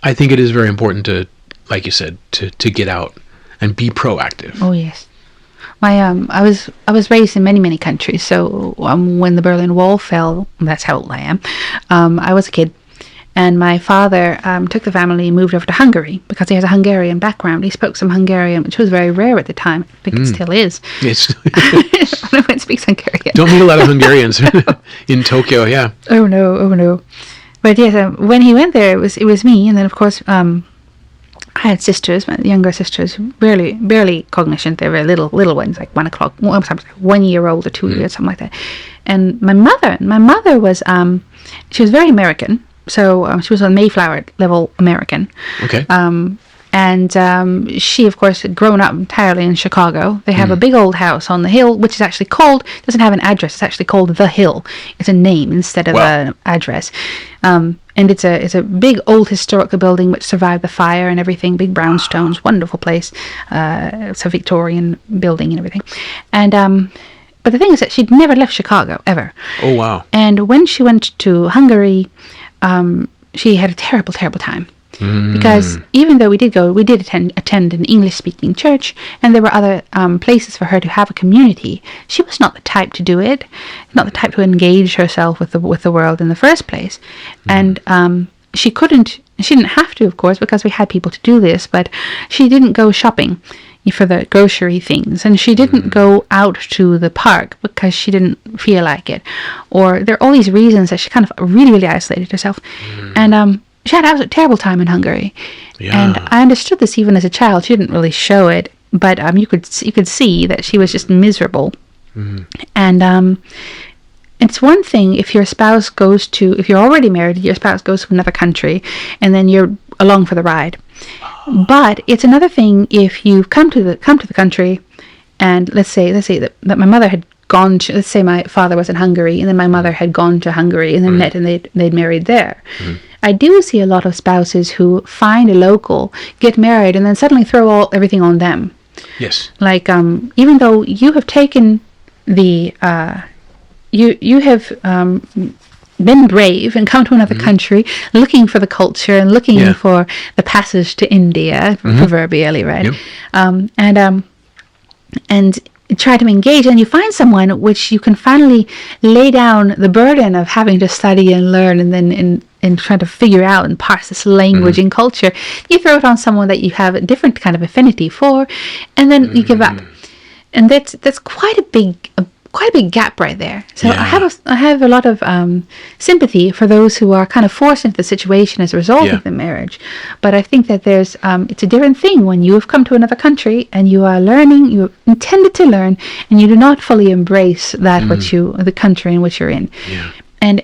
I think it is very important to, like you said, to get out and be proactive. Oh, yes. I was raised in many countries. So when the Berlin Wall fell, that's how old I am. I was a kid, and my father took the family and moved over to Hungary because he has a Hungarian background. He spoke some Hungarian, which was very rare at the time. I think it still is. It's Everyone speaks Hungarian. Don't meet a lot of Hungarians in Tokyo. Yeah. Oh no. But yes, when he went there, it was me, and then of course I had sisters, my younger sisters, barely cognition. They were little ones, like 1 year old or 2 years, something like that. And my mother was she was very American, so she was a Mayflower level American. Okay. And she, of course, had grown up entirely in Chicago. They have a big old house on the hill, which is actually doesn't have an address. It's actually called The Hill. It's a name instead of an address. And it's a big old historical building which survived the fire and everything. Big brownstones, wonderful place. It's a Victorian building and everything. And but the thing is that she'd never left Chicago ever. Oh wow! And when she went to Hungary, she had a terrible time. Because even though we did attend an English-speaking church, and there were other places for her to have a community, she was not the type to do it, not the type to engage herself with the world in the first place. And she didn't have to, of course, because we had people to do this, but she didn't go shopping for the grocery things, and she didn't go out to the park because she didn't feel like it, or there are all these reasons that she kind of really isolated herself. And she had a terrible time in Hungary. Yeah. And I understood this even as a child. She didn't really show it, but you could see that she was just miserable. And it's one thing if your spouse if you're already married, your spouse goes to another country, and then you're along for the ride. But it's another thing if you come to the country, and let's say that my mother had gone to, let's say my father was in Hungary, and then my mother had gone to Hungary, and then met, and they'd married there. I do see a lot of spouses who find a local, get married, and then suddenly throw everything on them. Yes. Like, even though you have taken the, you have been brave and come to another country, looking for the culture and looking for the passage to India, proverbially, right? Yep. And try to engage, and you find someone which you can finally lay down the burden of having to study and learn, and then and trying to figure out and parse this language and culture. You throw it on someone that you have a different kind of affinity for, and then you give up. And that's quite a big gap right there. So I have a lot of sympathy for those who are kind of forced into the situation as a result of the marriage. But I think that there's it's a different thing when you have come to another country and you are learning, you intended to learn, and you do not fully embrace that the country in which you're in. Yeah. And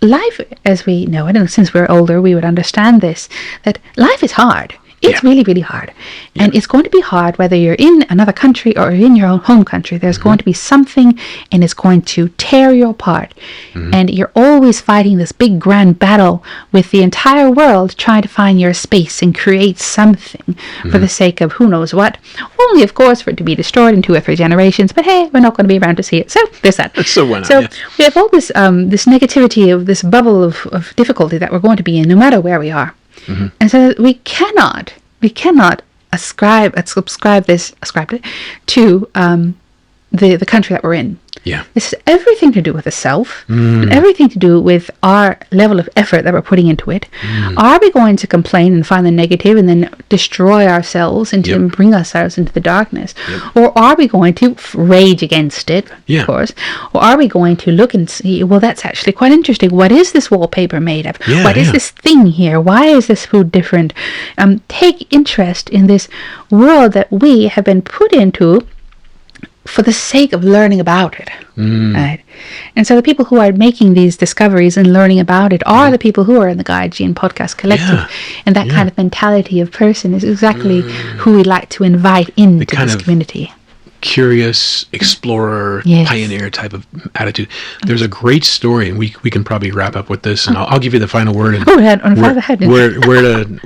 life, as we know, I don't know, since we're older, we would understand this, that life is hard. It's really hard. And it's going to be hard whether you're in another country or in your own home country. There's going to be something, and it's going to tear you apart. And you're always fighting this big grand battle with the entire world, trying to find your space and create something for the sake of who knows what. Only, of course, for it to be destroyed in 2 or 3 generations. But hey, we're not going to be around to see it. So there's that. So why not? So we have all this this negativity of this bubble of difficulty that we're going to be in no matter where we are. And so we cannot ascribe it to the country that we're in. Yeah. This has everything to do with the self, and everything to do with our level of effort that we're putting into it. Are we going to complain and find the negative and then destroy ourselves and bring ourselves into the darkness? Or are we going to rage against it, of course? Or are we going to look and see, well, that's actually quite interesting. What is this wallpaper made of? What is this thing here? Why is this food different? Take interest in this world that we have been put into for the sake of learning about it, right? And so the people who are making these discoveries and learning about it are the people who are in the Gaia Gene Podcast Collective. And that kind of mentality of person is exactly who we'd like to invite into this community. Curious, explorer, pioneer type of attitude. There's a great story, and we can probably wrap up with this, and I'll give you the final word. And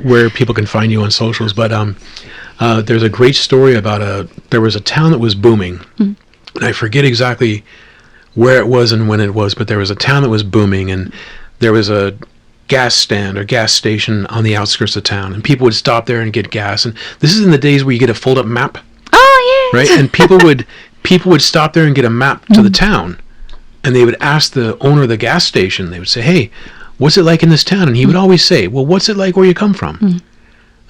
where people can find you on socials. But There's a great story about there was a town that was booming. And I forget exactly where it was and when it was, but there was a town that was booming, and there was a gas stand or gas station on the outskirts of town, and people would stop there and get gas. And this is in the days where you get a fold-up map. Oh, yes. Right? And people would stop there and get a map to the town, and they would ask the owner of the gas station, they would say, hey, what's it like in this town? And he would always say, well, what's it like where you come from?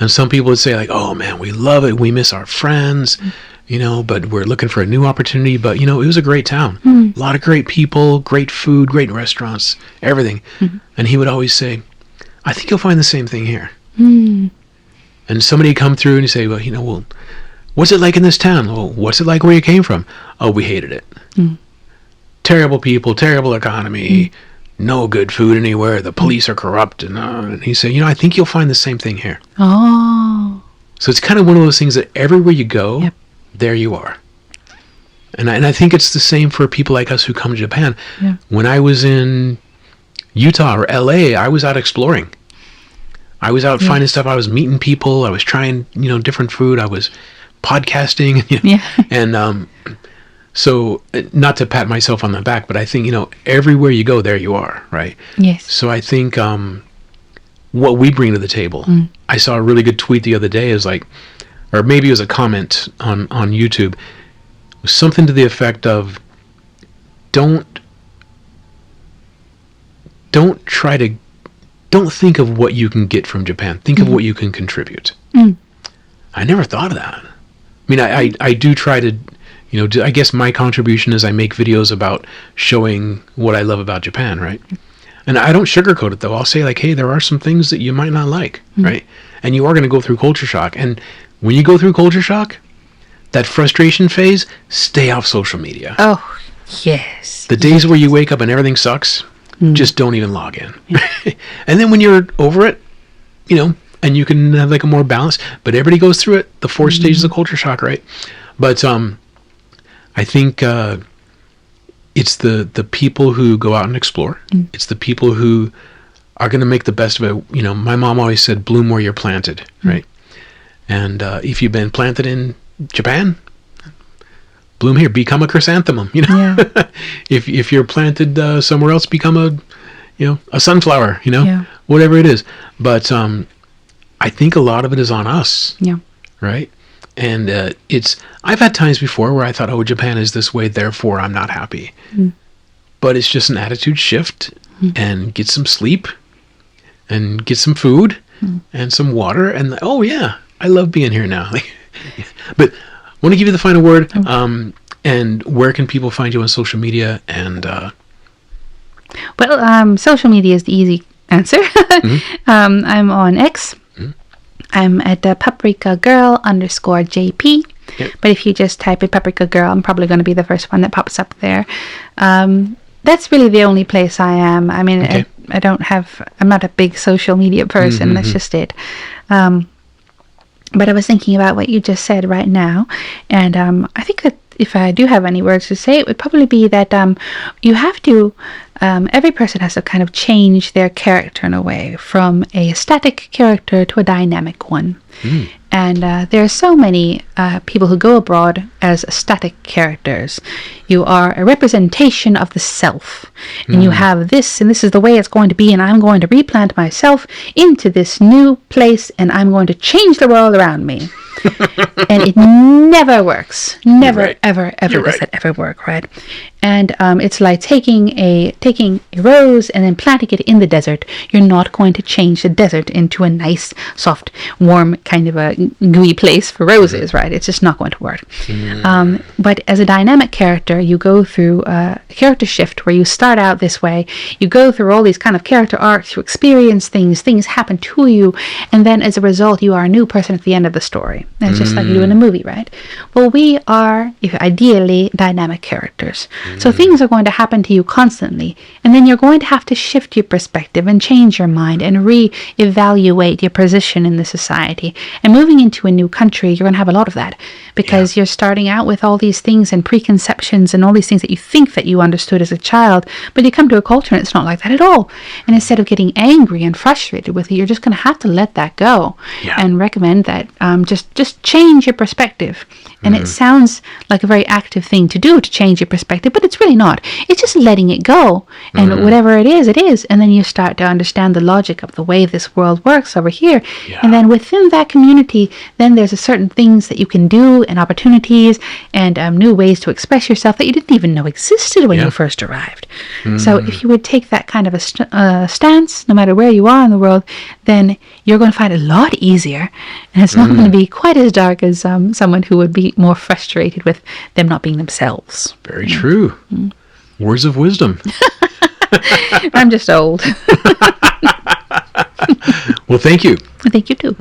And some people would say, like, oh man, we love it, we miss our friends, but we're looking for a new opportunity. But it was a great town, a lot of great people, great food, great restaurants, everything. And he would always say, I think you'll find the same thing here. And somebody would come through and he'd say, well, what's it like in this town? Well, what's it like where you came from? Oh, we hated it. Terrible people, terrible economy, no good food anywhere, the police are corrupt. And he said, I think you'll find the same thing here. Oh. So it's kind of one of those things that everywhere you go, there you are. And I think it's the same for people like us who come to Japan. When I was in Utah or LA, I was out exploring. I was out finding stuff. I was meeting people. I was trying, different food. I was podcasting. And so not to pat myself on the back, but I think, everywhere you go, there you are, right? Yes. So I think what we bring to the table. I saw a really good tweet the other day, or maybe it was a comment on YouTube, was something to the effect of, don't think of what you can get from Japan. Think of what you can contribute. I never thought of that. I mean, I do try to, I guess my contribution is I make videos about showing what I love about Japan, right? And I don't sugarcoat it, though. I'll say, like, hey, there are some things that you might not like, right? And you are going to go through culture shock. And when you go through culture shock, that frustration phase, stay off social media. Oh, yes. The days where you wake up and everything sucks, just don't even log in. And then when you're over it, and you can have like a more balanced, but everybody goes through it, the 4 stages of culture shock, right? But I think it's the people who go out and explore. It's the people who are going to make the best of it. My mom always said, bloom where you're planted, right? And if you've been planted in Japan, bloom here, become a chrysanthemum, if you're planted somewhere else, become a sunflower, whatever it is. But I think a lot of it is on us, right? And I've had times before where I thought, oh, Japan is this way, therefore I'm not happy. But it's just an attitude shift, and get some sleep, and get some food, and some water, and oh yeah, I love being here now. But I want to give you the final word. And where can people find you on social media? And social media is the easy answer. I'm on X. I'm at Paprika Girl _JP. But if you just type in Paprika Girl, I'm probably going to be the first one that pops up there. That's really the only place I am. I mean, I'm not a big social media person. That's just it. But I was thinking about what you just said right now, and I think that if I do have any words to say, it would probably be that you have to, every person has to kind of change their character in a way, from a static character to a dynamic one. And there are so many people who go abroad as static characters. You are a representation of the self, and you have this, and this is the way it's going to be, and I'm going to replant myself into this new place, and I'm going to change the world around me. And it never works. Never, ever does that ever work, right? And it's like taking a rose and then planting it in the desert. You're not going to change the desert into a nice, soft, warm, kind of a gooey place for roses, right? It's just not going to work. But as a dynamic character, you go through a character shift where you start out this way. You go through all these kind of character arcs. You experience things happen to you, and then as a result, you are a new person at the end of the story. That's just like you do in a movie, right? Well, we are, ideally, dynamic characters. So things are going to happen to you constantly. And then you're going to have to shift your perspective and change your mind and re-evaluate your position in the society. And moving into a new country, you're going to have a lot of that because you're starting out with all these things and preconceptions and all these things that you think that you understood as a child. But you come to a culture and it's not like that at all. And instead of getting angry and frustrated with it, you're just going to have to let that go and recommend that just change your perspective. And it sounds like a very active thing to do, to change your perspective, but it's really not. It's just letting it go. And whatever it is. And then you start to understand the logic of the way this world works over here. Yeah. And then within that community, then there's a certain things that you can do and opportunities and new ways to express yourself that you didn't even know existed when you first arrived. So if you would take that kind of a stance, no matter where you are in the world, then you're going to find it a lot easier. And it's not going to be quite as dark as someone who would be more frustrated with them not being themselves. Very true. Words of wisdom. I'm just old. Well, thank you. Thank you too.